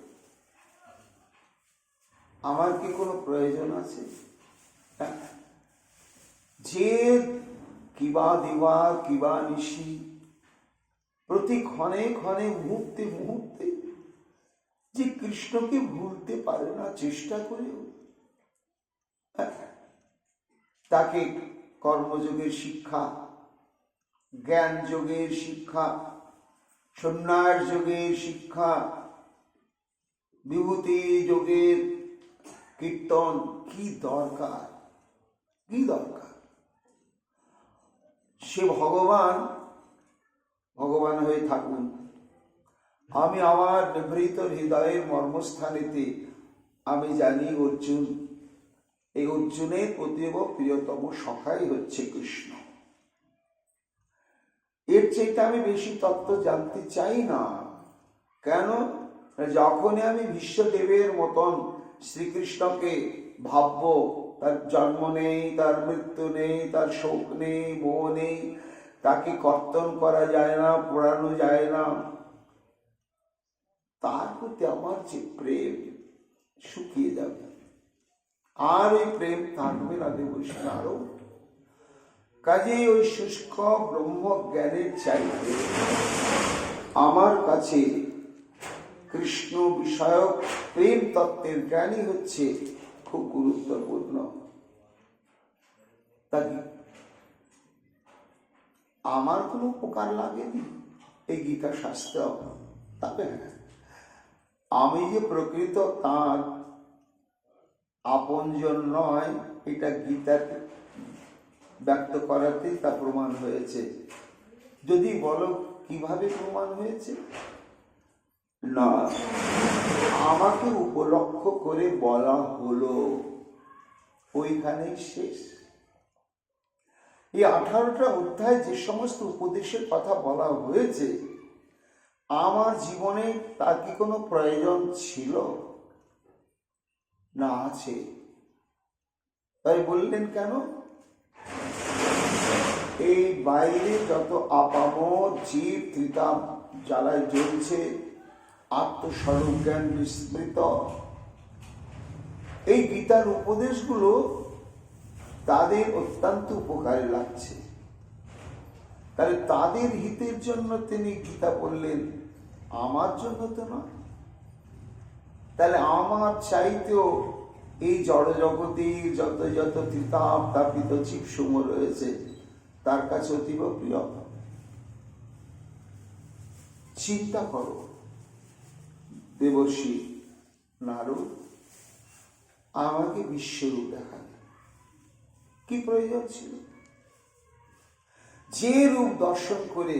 আমার কি কোনো প্রয়োজন আছে? যে কিবা দিবা কিবা নিশি, প্রতি ক্ষণে ক্ষণে, মুহূর্তে মুহূর্তে যে কৃষ্ণকে ভুলতে পারে না, চেষ্টা করেও তাকে কর্মযোগের শিক্ষা, জ্ঞান যোগের শিক্ষা, সন্ন্যাস যোগের শিক্ষা, বিভূতি যোগের কীর্তন কি দরকার, কি দরকার? সে ভগবান, ভগবান হয়ে থাকুন, আমি আমার নিভৃত হৃদয়ের মর্মস্থানেতে আমি জানি অর্জুন, এই অর্জুনের অতীব প্রিয়তম সখাই হচ্ছে কৃষ্ণ। এর চাইতে আমি বেশি তত্ত্ব জানতে চাই না। কেন? যখনই আমি বিশ্বদেবের মতন শ্রীকৃষ্ণকে ভাবব, তার জন্ম নেই, তার মৃত্যু নেই, তার শোক নেই, মোহ নেই, তাকে কর্তন করা যায় না, পোড়ানো যায় না, তার প্রতি আমার যে প্রেম শুকিয়ে যাবে, আর ওই প্রেম থাকবে না দেবশ্রী নারদ। কাজেই ওই শুষ্ক ব্রহ্ম জ্ঞানের চাইতে আমার কাছে কৃষ্ণ বিষয়ক প্রেম তত্ত্বের জ্ঞানই হচ্ছে খুব গুরুত্বপূর্ণ। তাই আমার কোনো উপকার লাগেনি এই গীতা শাস্ত্র, তবে হ্যাঁ, আমি যে প্রকৃত তাঁর আপনজন নয়, এটা গীতার ব্যক্ত করাতেই তা প্রমাণ হয়েছে। যদি বলো কিভাবে প্রমাণ হয়েছে, না, আমাকে উপলক্ষ করে বলা হলো, ওইখানেই শেষ। এই 18টা অধ্যায় যে সমস্ত উপদেশের কথা বলা হয়েছে, আমার জীবনে তার কি কোনো প্রয়োজন ছিল? না, আছে। তাই বললেন কেন? এই বাইরে যত আপামর জীব ত্রিতাপ জ্বালায় জ্বলছে, আত্মস্বরূপ জ্ঞান বিস্মৃত, এই গীতার উপদেশগুলো তাদের অত্যন্ত উপকারে লাগছে। তাহলে তাদের হিতের জন্য তিনি গীতা বললেন, আমার জন্য তো নয়। তাহলে আমার চাইতেও এই জড় জগতের যত যত ত্রিতাপ তাপিত জীবসমূহ রয়েছে, তার কাছে অতীব প্রিয়। চিন্তা করো, দেবর্ষি নারদ আমাকে বিশ্বরূপ দেখালেন, কি প্রয়োজন ছিল? যে রূপ দর্শন করে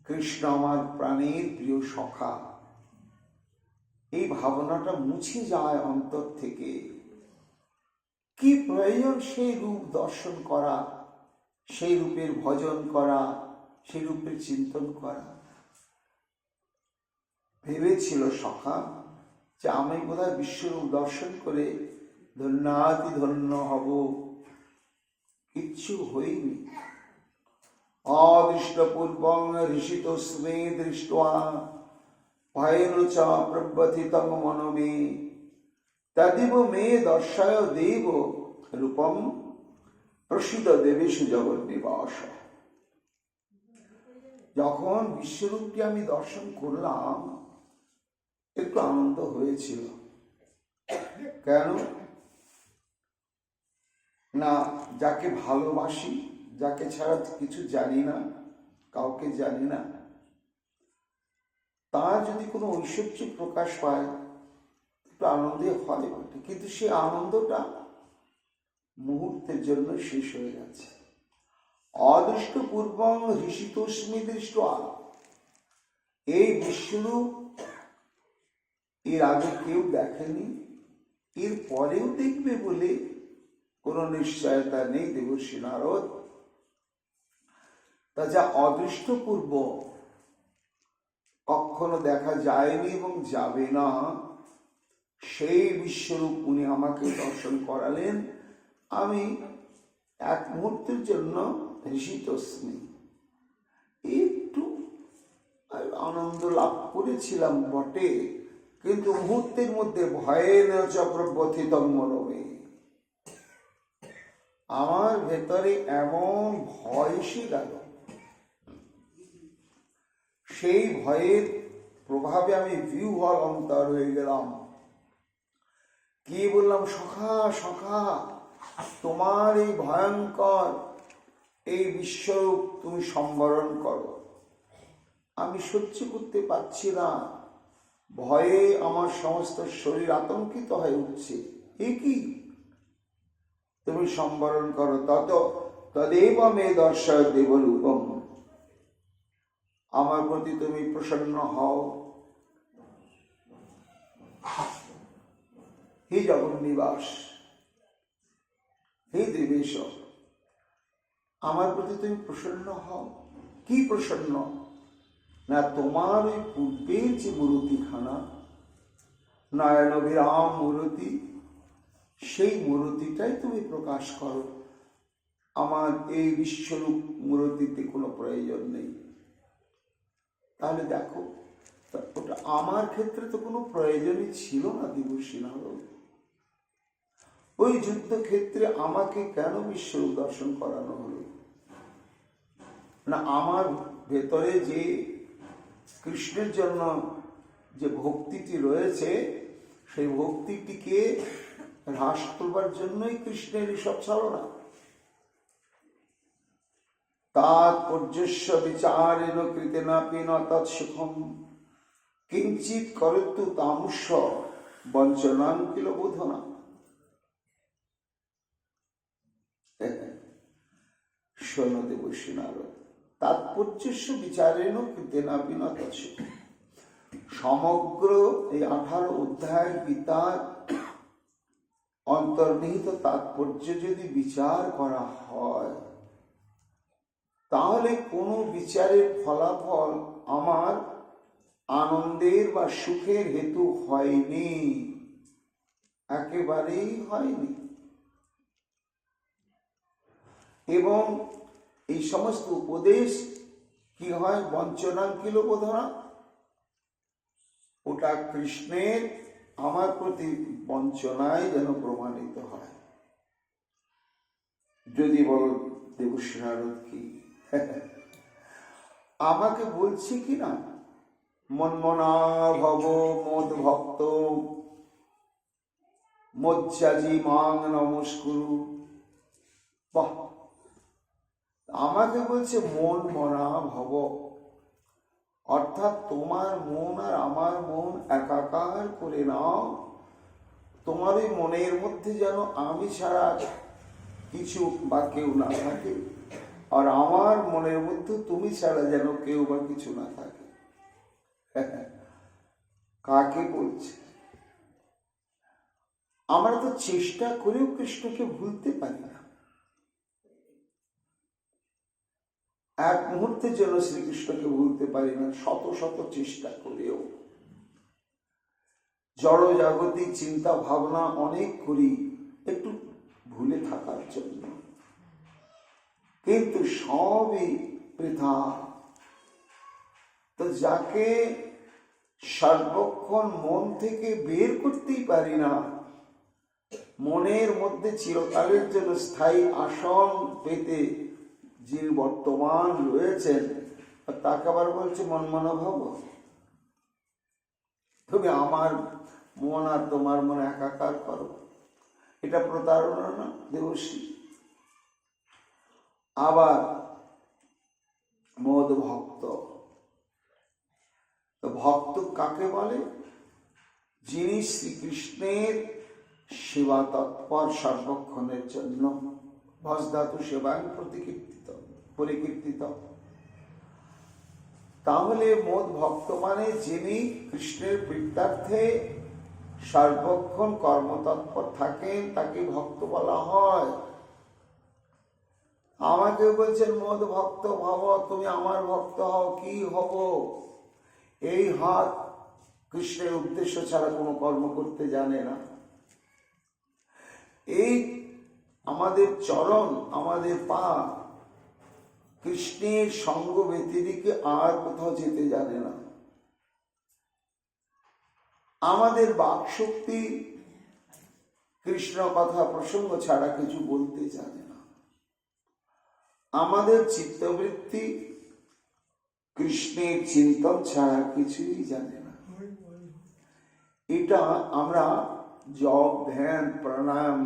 কৃষ্ণ আমার প্রাণের প্রিয় সখা, এই ভাবনাটা মুছে যায় অন্তর থেকে। কি প্রয়োজন সেই রূপ দর্শন করা, সেই রূপের ভজন করা, সেই রূপের চিন্তন করা? ভেবেছিল সখা যে আমি বোধহয় বিশ্বরূপ দর্শন করে ধন্যাতি ধন্য হব, কিচ্ছু হইনি। অদৃষ্টপূর্বং ঋষিতস্মে দৃष्ट्वा ভয়েন চ প্রব্যথিতং মনমে তদিব মে দর্শয় দেব রূপম প্রসিদ্ধ দেবেশু জগন্নিবাস। যখন বিশ্বরূপটি আমি দর্শন করলাম, একটু আনন্দ হয়েছিল। কেন না? যাকে ভালোবাসি, যাকে ছাড়া কিছু জানি না, কাউকে জানি না, তার যদি কোনো ঐশ্বর্য প্রকাশ পায়, একটু আনন্দে হয় বটে, কিন্তু সে আনন্দটা মুহূর্তের জন্য শেষ হয়ে গেছে। অদৃষ্টপূর্বং ঋষিতস্মি দৃष्ट्वा, এই বিশ্বরূপ এর আগে কেউ দেখেনি, এর পরেও দেখবে বলে কোনো নিশ্চয়তা নেই দেবর্ষি নারদ। তা যা অদৃষ্টপূর্ব, কখনো দেখা যায়নি এবং যাবে না, সেই বিশ্বরূপ উনি আমাকে দর্শন করালেন। আমি এক মুহূর্তের জন্য ঋষিতস্মি একটু আনন্দ লাভ করেছিলাম বটে, কিন্তু মুহূর্তের মধ্যে ভয়েন চ প্রব্যথিতং মনমে, আমার ভেতরে এমন ভয় এসে গেল, সেই ভয়ের প্রভাবে আমি বিহ্বল অন্তর হয়ে গেলাম। কি বললাম, সখা সখা, তোমার এই ভয়ঙ্কর এই বিশ্বরূপ তুমি সম্বরণ করো, আমি সহ্য করতে পারছি না, ভয়ে আমার সমস্ত শরীর আতঙ্কিত হয়ে উঠছে। এ কি, তুমি সম্বরণ করো। তদেব মে দর্শয় দেবরূপম, আমার প্রতি তুমি প্রসন্ন হও। হে জগন্নিবাস, হে দেবেশ, আমার প্রতি তুমি প্রসন্ন হও। কি প্রসন্ন? না তোমার ওই পূর্বের যে মূর্তিখানা, নয়নবিরাম মূর্তি, সেই মূর্তিটাই তুমি প্রকাশ করো। আমার এই বিশ্বরূপ মূর্তিতে কোনো প্রয়োজন নেই। তাহলে দেখো, ওটা আমার ক্ষেত্রে তো কোনো প্রয়োজনই ছিল না দেবর্ষী নারদ। ওই যুদ্ধক্ষেত্রে আমাকে কেন বিশ্বরূপ দর্শন করানো হলো? না আমার ভেতরে যে কৃষ্ণের জন্য যে ভক্তিটি রয়েছে, সেই ভক্তিটিকে হ্রাস করবার জন্যই কৃষ্ণের এসব ছলনা। তাৎপর্যস্য বিচারেণ কৃতেনাপি ন তৎসুখম কিঞ্চিৎ করতু তামুষ্য বঞ্চনাং কিল বোধনা। শোনো দেবর্ষী নারদ, তাৎপর্যস্য বিচারেণ কৃতেনাপি ন তৎসুখম, সমগ্র এই 18 অধ্যায় গীতার অন্তর্নিহিত তাৎপর্য যদি বিচার করা হয়, তাহলে কোনো বিচারের ফলাফল আমার আনন্দের বা সুখের হেতু হয়নি, একেবারেই হয়নি। এবং এই সমস্ত উপদেশ কি হয়? বঞ্চনাঙ্কিল বোধনা। ওটা কৃষ্ণের আমার প্রতি বঞ্চনায় যেন প্রমাণিত হয়। যদি বল দেবর্ষী নারদ কি আমাকে বলছি কি না, মন্মনা ভব মোদ ভক্ত মজ্জাজি মাং নমস্কুরু। বাহ, আমাকে বলছে মন মনা ভব, অর্থাৎ তোমার মন আর আমার মন একাকার করে নাও। তোমার এই মনের মধ্যে যেন আমি ছাড়া কিছু বা কেউ না থাকে, আর আমার মনের মধ্যে তুমি ছাড়া যেন কেউ বা কিছু না থাকে। কাকে বলছে? আমরা তো চেষ্টা করেও কৃষ্ণকে ভুলতে পারি না। এক মুহূর্তের জন্য শ্রীকৃষ্ণকে ভুলতে পারি না, শত শত চেষ্টা করেও। জড় জাগতিক চিন্তা ভাবনা অনেক করি একটু ভুলে থাকার জন্য, কিন্তু সবই বৃথা। তো যাকে সর্বক্ষণ মন থেকে বের করতেই পারি না, মনের মধ্যে চিরকালের জন্য স্থায়ী আসন পেতে যিনি বর্তমান রয়েছেন, তাকে আবার বলছে মনমনা ভব। তুমি আমার মন আর তোমার মন একাকার করো, এটা প্রতারণা না দেবর্ষী? আবার মোদ ভক্ত, ভক্ত কাকে বলে? যিনি শ্রীকৃষ্ণের সেবা তৎপর সর্বক্ষণের জন্য। ভজধাতু সেবায় পরিকীর্তিত। তাহলে মোদ ভক্ত মানে যিনি কৃষ্ণের প্রীত্যার্থে সর্বক্ষণ কর্মতৎপর থাকেন, তাকে ভক্ত বলা হয়। আমাকে বলছেন মোদ ভক্ত ভব, তুমি আমার ভক্ত হও। কি হব? এই হাত কৃষ্ণের উদ্দেশ্য ছাড়া কোনো কর্ম করতে জানে না। এই আমাদের চরণ, আমাদের পা কৃষ্ণের সঙ্গ ব্যতিরেকে আর কোথাও যেতে জানে না। আমাদের বাক শক্তি কৃষ্ণ কথা প্রসঙ্গ ছাড়া কিছু বলতে জানে না। আমাদের চিত্তবৃত্তি কৃষ্ণের চিন্তন ছাড়া কিছুই জানে না। এটা আমরা জপ, ধ্যান, প্রাণায়াম,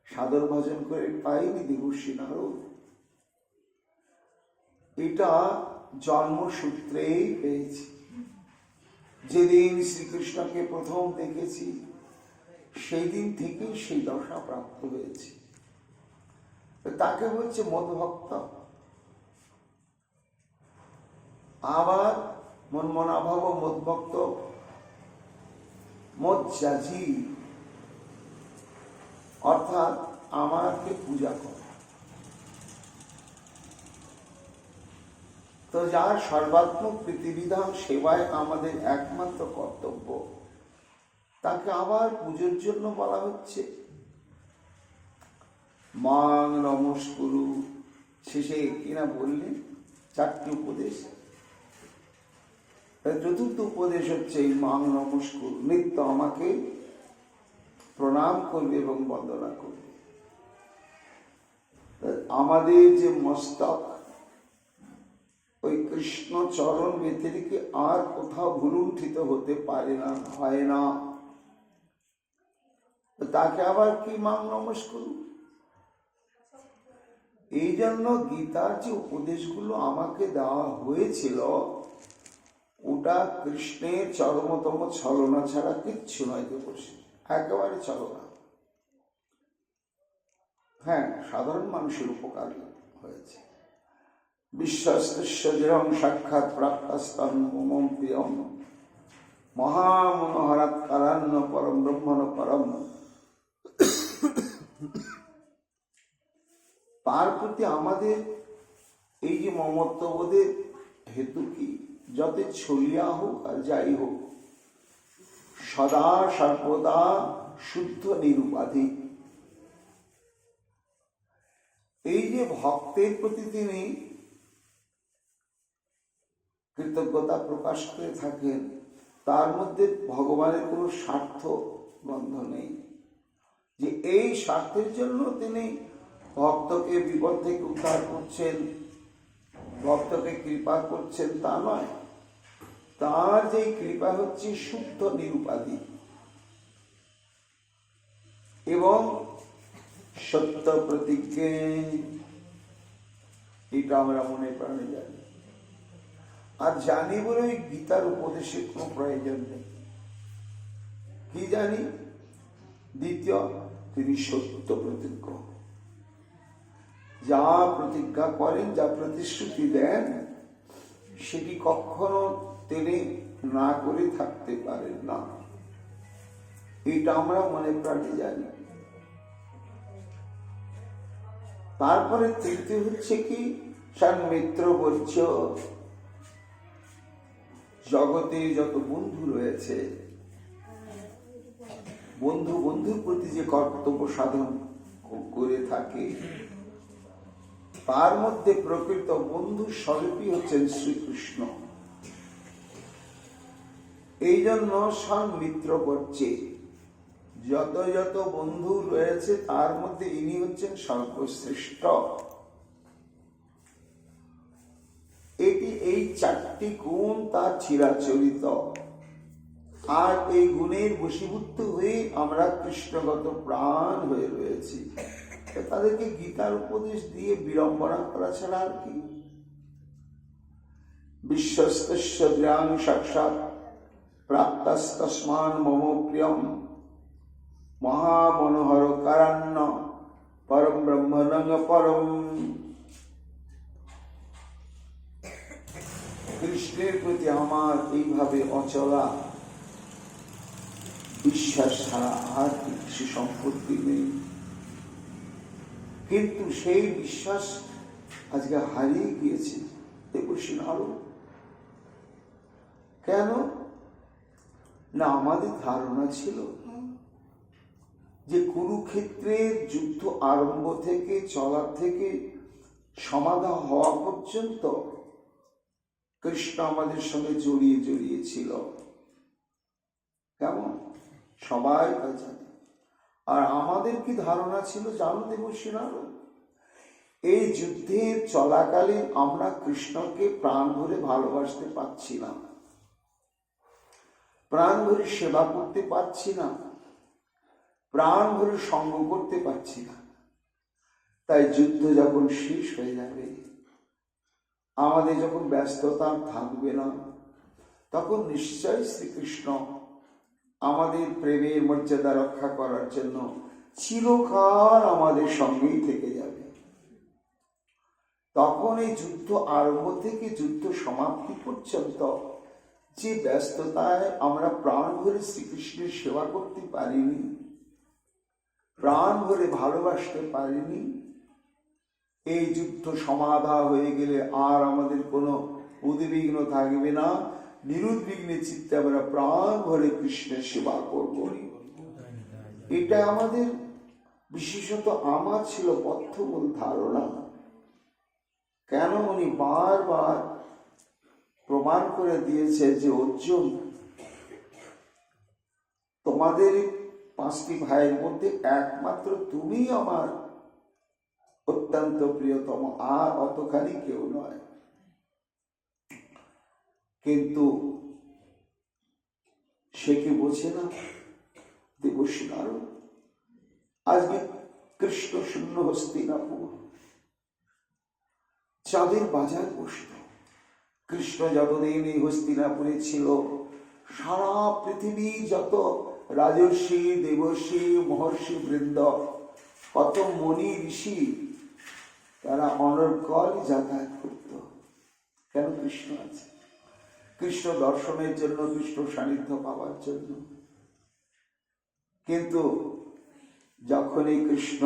সাধন ভজন করে পাইনি দেবর্ষী নারদ। এটা জন্মসূত্রেই পেয়েছি। যেদিন শ্রীকৃষ্ণকে প্রথম দেখেছি, সেই দিন থেকেই সেই দশা প্রাপ্ত হয়েছে। তাকে বলছে মদভক্ত। আবার মনমনাভাব মদভক্ত মজ্জাজি, অর্থাৎ আমাকে পূজা কর। তো যার সর্বাত্মক প্রীতিবিধান সেবায় আমাদের একমাত্র কর্তব্য, তাকে আবার পুজোর জন্য বলা হচ্ছে মাং নমস্কুরু। শেষে কিনা বললেন 4টি উপদেশ। চতুর্থ উপদেশ হচ্ছে এই মাং নমস্কুরু, নিত্য আমাকে প্রণাম করবে এবং বন্দনা করবে। আমাদের যে মস্তক ওই কৃষ্ণ চরণ ব্যতিরিক্ত আর কোথাও ভুলুণ্ঠিত হতে পারে না, হয় না। তাকে আবার কি মাং নমস্কুরু। এই জন্য গীতার যে উপদেশগুলো আমাকে দেওয়া হয়েছিল, ওটা কৃষ্ণের চরমতম ছলনা ছাড়া কিচ্ছু নয়। দেবশ্রী একেবারে ছলনা। হ্যাঁ, সাধারণ মানুষের উপকার হয়েছে। বিশ্বস্তস্য দৃঢ়ং সাক্ষাৎ প্রাপ্তস্তং মম প্রিয়ম মহামনোহরাৎ কারান্ন পরম ব্রহ্মণ পরম। তার প্রতি আমাদের এই যে মমত্ববোধের হেতু কি? যত ছলিয়া হোক আর যাই হোক, সদা সর্বদা শুদ্ধ নিরুপাধিক। এই যে ভক্তের প্রতি তিনি কৃতজ্ঞতা প্রকাশ করে থাকেন, তার মধ্যে ভগবানের কোনো স্বার্থ বন্ধ নেই যে এই স্বার্থের জন্য তিনি ভক্তকে বিপদ থেকে উদ্ধার করছেন, ভক্তকে কৃপা করছেন, তা নয়। তার যে কৃপা হচ্ছে শুদ্ধ নিরুপাধিক এবং সত্য প্রতিজ্ঞে। এটা আমরা মনে প্রাণে জানি, আর জানি বলে ওই গীতার উপদেশের কোনো প্রয়োজন নেই। কি জানি? দ্বিতীয়, তিনি সত্য প্রতিজ্ঞ। যা প্রতিজ্ঞা করেন, যা প্রতিশ্রুতি দেন, সেটি কখনো তিনি না করে থাকতে পারেন না। এটা আমরা মনে প্রাণে জানি। তারপরে তৃতীয় হচ্ছে কি? সন্মিত্র বর্জ্য। জগতে যত বন্ধু রয়েছে, বন্ধু বন্ধুর প্রতি যে কর্তব্য সাধন করে থাকে, তার মধ্যে প্রকৃত বন্ধু স্বরূপই হচ্ছেন শ্রীকৃষ্ণ। এই জন্য সন্মিত্র বর্জ্যে যত যত বন্ধু রয়েছে, তার মধ্যে ইনি হচ্ছেন সর্বশ্রেষ্ঠ। এই 4টি গুণ তার চিরাচরিত, আর এই গুণের বশীভূত হয়ে আমরা কৃষ্ণগত প্রাণ হয়ে রয়েছি। তাদেরকে গীতার উপদেশ দিয়ে বিড়ম্বনা করা ছাড়া আর কি? বিশ্বস্তস্য দৃঢ়ং সাক্ষাৎ প্রাপ্তস্তস্মাৎ মম প্রিয়ম মহামনোহর কারান্ন পরম ব্রহ্মণং পরম। কৃষ্ণের প্রতি আমার এইভাবে অচলা বিশ্বাস ছাড়া আর কিছু সম্পত্তি নেই। কিন্তু সেই বিশ্বাস আজকে হারিয়ে গিয়েছে। দেবশ্রী নারদ কেন না? আমাদের ধারণা ছিল যে কুরুক্ষেত্রের যুদ্ধ আরম্ভ থেকে চলার থেকে সমাধান হওয়া পর্যন্ত কৃষ্ণ আমাদের সঙ্গে জড়িয়ে জড়িয়ে ছিল। কেমন? সবাই তা জানে। আর আমাদের কি ধারণা ছিল জানো দেবশ্রী নারদ? এই যুদ্ধের চলাকালীন আমরা কৃষ্ণকে প্রাণ ভরে ভালোবাসতে পারছি না, প্রাণ ভরে সেবা করতে পারছি না, প্রাণ ভরে সঙ্গ করতে পারছি না। তাই যুদ্ধ যখন শেষ হয়ে যাবে, আমাদের যখন ব্যস্ততা থাকবে না, তখন নিশ্চয় শ্রীকৃষ্ণ আমাদের প্রেমের মর্যাদা রক্ষা করার জন্য চিরকাল আমাদের সঙ্গেই থেকে যাবে। তখন এই যুদ্ধ আরম্ভ থেকে যুদ্ধ সমাপ্তি পর্যন্ত যে ব্যস্ততায় আমরা প্রাণ ভরে শ্রীকৃষ্ণের সেবা করতে পারিনি, প্রাণ ভরে ভালোবাসতে পারিনি, এই যুদ্ধ সমাধা হয়ে গেলে আর আমাদের কোনো উদ্বিগ্ন থাকবে না, নিরুদ্বিগ্নে চিত্তে আমরা প্রাণ ভরে কৃষ্ণের সেবা করব। এটা আমাদের, বিশেষত আমার ছিল বদ্ধমূল ধারণা। কেন উনি বারবার প্রমাণ করে দিয়েছে যে অর্জুন, তোমাদের 5টি ভাইয়ের মধ্যে একমাত্র তুমি আমার অত্যন্ত প্রিয়তম, আর অতখানি কেউ নয়। কিন্তু সে কি বোঝে না? দেবশ্রী নারদ আজকে কৃষ্ণ শূন্য হস্তিনাপুর, চাঁদের বাজার বসত। কৃষ্ণ যতদিন এই হস্তিনাপুরে ছিল, সারা পৃথিবীর যত রাজর্ষি, দেবর্ষি, মহর্ষি বৃন্দ, কত মনি ঋষি, তারা অনর্গল যাতায়াত করত। কেন? কৃষ্ণ আছে, কৃষ্ণ দর্শনের জন্য, কৃষ্ণ সান্নিধ্য পাওয়ার জন্য। কিন্তু যখন এই কৃষ্ণ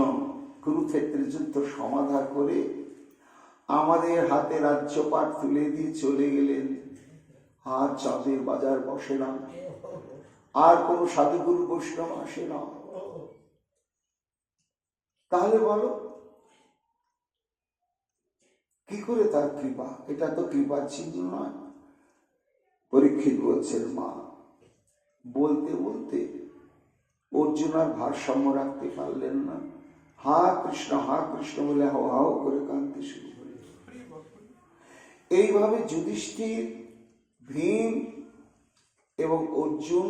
কুরুক্ষেত্রের যুদ্ধ সমাধা করে আমাদের হাতে রাজ্যপাট তুলে দিয়ে চলে গেলেন, আর চাঁদের বাজার বসে না, আর কোন সাধুগুরু বৈষ্ণব আসে না। তাহলে বলো কি করে তার কৃপা? এটা তো কৃপার চিহ্ন নয়। পরীক্ষিত বলছেন, মা বলতে বলতে অর্জুন আর ভারসাম্য রাখতে পারলেন না, হা কৃষ্ণ বলে হাও হাও করে কাঁদতে শুরু করে। এইভাবে যুধিষ্ঠির, ভীম এবং অর্জুন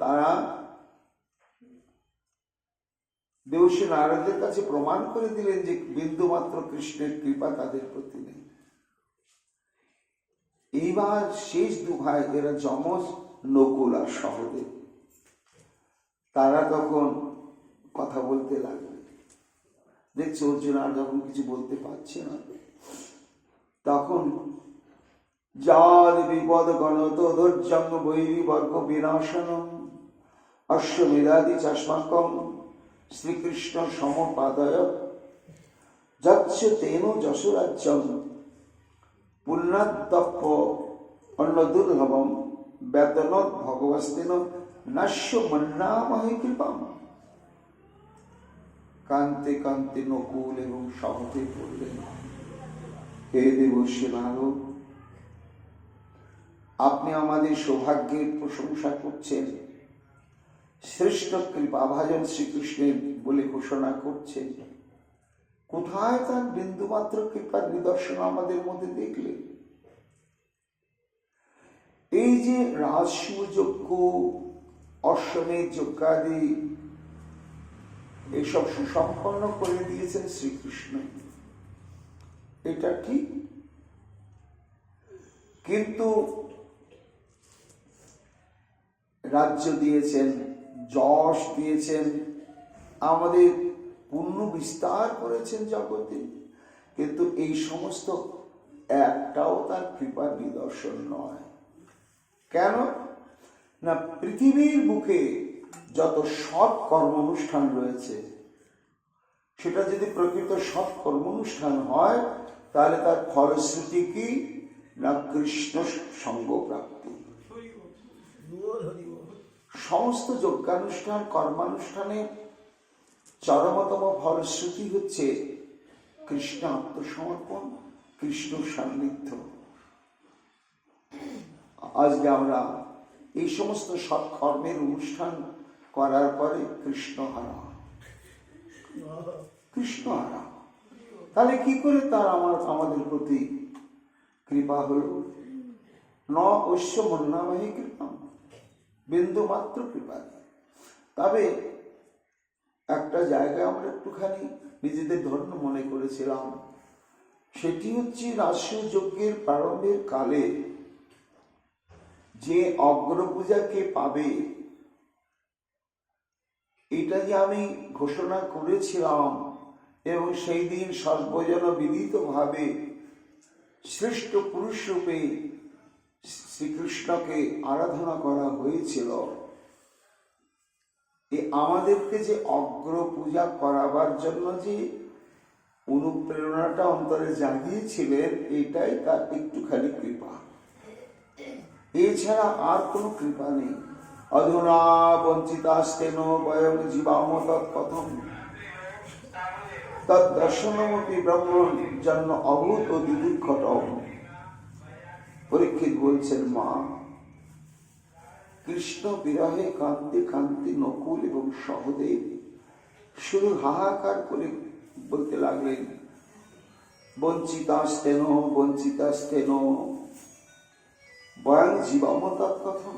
তারা দেবশ্রী নারদের কাছে প্রমাণ করে দিলেন যে বিন্দুমাত্র কৃষ্ণের কৃপা তাদের প্রতি নেই। এইবার শেষ 2 ভাই, এরা যমজ, নকুল আর সহদেব, তারা তখন কথা বলতে লাগবে। দেখছে অর্জুন আর যখন কিছু বলতে পারছে না, তখন যার বিপদ গণত ধৈর্যং বৈরী বর্গ বিনাশনম অশ্বমেধাদি চাস্মাকম শ্রীকৃষ্ণ সমপাদয় যাচ্ছে তেন যশোরাজ্যম পুণ্যাদ্দপ্য অন্য দুর্লভম বেতনত ভগবস্তেন নাস্য মন্নামহে কৃপাম। কান্তে কান্তে নকুল এবং সহদেব বললেন, হে দেবশ্রী নারদ, আপনি আমাদের সৌভাগ্যের প্রশংসা করছেন, শ্রেষ্ঠ কৃপাভাজন শ্রীকৃষ্ণের বলে ঘোষণা করছেন, কোথায় তার বিন্দুমাত্র কৃপার নিদর্শন আমাদের মধ্যে দেখলেন? এই যে রাজসূয় যজ্ঞ, অশ্বমেধ যজ্ঞাদি, এইসব সুসম্পন্ন করে দিয়েছেন শ্রীকৃষ্ণ, এটা ঠিক। কিন্তু রাজ্য দিয়েছেন, যশ দিয়েছেন, আমাদের পুণ্য বিস্তার করেছেন জগতে, কিন্তু এই সমস্ত একটাও তার কৃপার নিদর্শন নয়। কেন না, পৃথিবীর বুকে যত সৎ কর্ম অনুষ্ঠান রয়েছে, সেটা যদি প্রকৃত সৎ কর্ম অনুষ্ঠান হয়, তাহলে তার ফলশ্রুতি কি না, কৃষ্ণ সঙ্গ প্রাপ্তি। সমস্ত যজ্ঞানুষ্ঠান, কর্মানুষ্ঠানের চরমতম ফলশ্রুতি হচ্ছে কৃষ্ণ আত্মসমর্পণ, কৃষ্ণ সান্নিধ্য। আজকে আমরা এই সমস্ত সৎকর্মের অনুষ্ঠান করার পরে কৃষ্ণ হারা। তাহলে কি করে তার আমাদের প্রতি কৃপা হল? ন অশ্য মন্নামহে কৃপা, বিন্দু মাত্র কৃপা। তবে একটা জায়গায় আমরা একটুখানি নিজেদের ধন্য মনে করেছিলাম, সেটি হচ্ছে রাজসূয় যজ্ঞের প্রারম্ভের কালে যে অগ্রপূজাকে পাবে, এটা যে আমি ঘোষণা করেছিলাম এবং সেই দিন সর্বজন বিদিত ভাবে শ্রেষ্ঠ পুরুষ রূপে শ্রীকৃষ্ণকে আরাধনা করা হয়েছিল। আমাদেরকে যে অগ্র পূজা করাবার জন্য যে অনুপ্রেরণাটা অন্তরে জাগিয়েছিলেন, এটাই তার একটুখানি কৃপা, এছাড়া আর কোনো কৃপা নেই। অধুনা বঞ্চিতাস্তেন বয়ং জীবাম তৎকথম তদ্দর্শনমপি ব্রহ্মণ জন্ম অভূত দিদুঃখটম। পরীক্ষিত বলছেন, মা, কৃষ্ণ বিরহে কান্তি কান্তি নকুল এবং সহদেব শুধু হাহাকার করে বলতে লাগলেন, বঞ্চিতাস্তেন বঞ্চিতাস্তেন বয়ং জীবাম তৎকথম।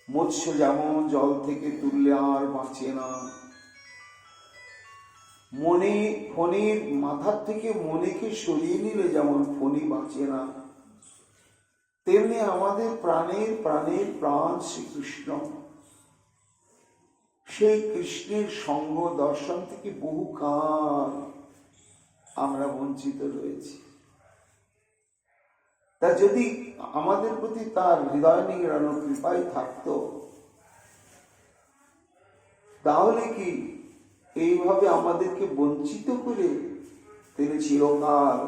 মৎস্য যেমন জল থেকে তুললে আর বাঁচে না, মনে ফণির মাথার থেকে মনেকে সরিয়ে নিলে যেমন ফণি বাঁচে না, তেমনি আমাদের প্রাণের প্রাণের প্রাণ শ্রীকৃষ্ণ, সেই কৃষ্ণের সঙ্গ দর্শন থেকে বহুকাল আমরা বঞ্চিত রয়েছি। তা যদি আমাদের প্রতি তার হৃদয় নিংড়ানো কৃপাই থাকত, তাহলে কি এইভাবে আমাদেরকে বঞ্চিত করে তিনি চিরকাল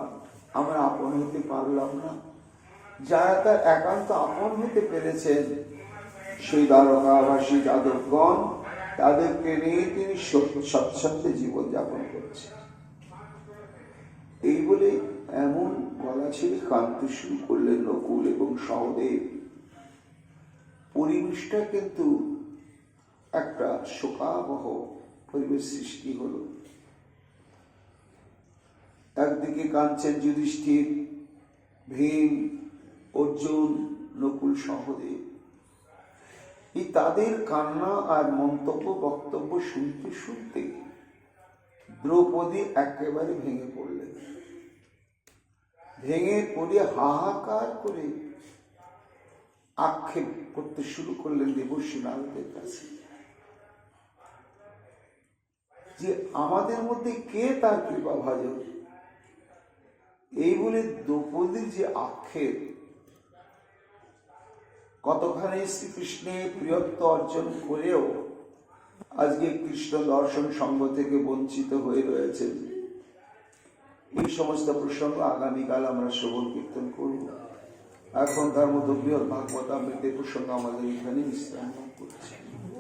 আমরা আপন হতে পারলাম না? যারা তার একান্ত আপন হতে পেরেছেন, সেই দ্বারকাবাসী যাদবগণ, তাদেরকে নিয়ে তিনি স্বচ্ছন্দে জীবন যাপন করছেন। এই বলে এমন গলা ছেড়ে কাঁদতে শুরু করলেন নকুল এবং সহদেব। পরিবেশটা কিন্তু একটা শোকাবহ পরিবেশ সৃষ্টি হল। একদিকে কাঁদছেন যুধিষ্ঠির, ভীম, অর্জুন, নকুল, সহদেব। এই তাদের কান্না আর মন্তব্য বক্তব্য শুনতে শুনতে দ্রৌপদী একেবারে ভেঙে পড়লেন। ভেঙে পড়ে হাহাকার করে আক্ষেপ করতে শুরু করলেন দেবর্ষি নারদের কাছে, যে আমাদের মধ্যে কে তার কৃপা ভাজন। এই বলে দ্রৌপদীর যে আক্ষেপ, কতখানি শ্রীকৃষ্ণের প্রিয়ত্ব অর্জন করেও আজকে কৃষ্ণ দর্শন সঙ্গ থেকে বঞ্চিত হয়ে রয়েছেন, এই সমস্ত প্রসঙ্গ আগামীকাল আমরা শ্রবণ কীর্তন করব। এখন তার মতো বৃহৎ ভাগবত আমৃতের প্রসঙ্গ আমাদের এখানে বিশ্রাম করছে।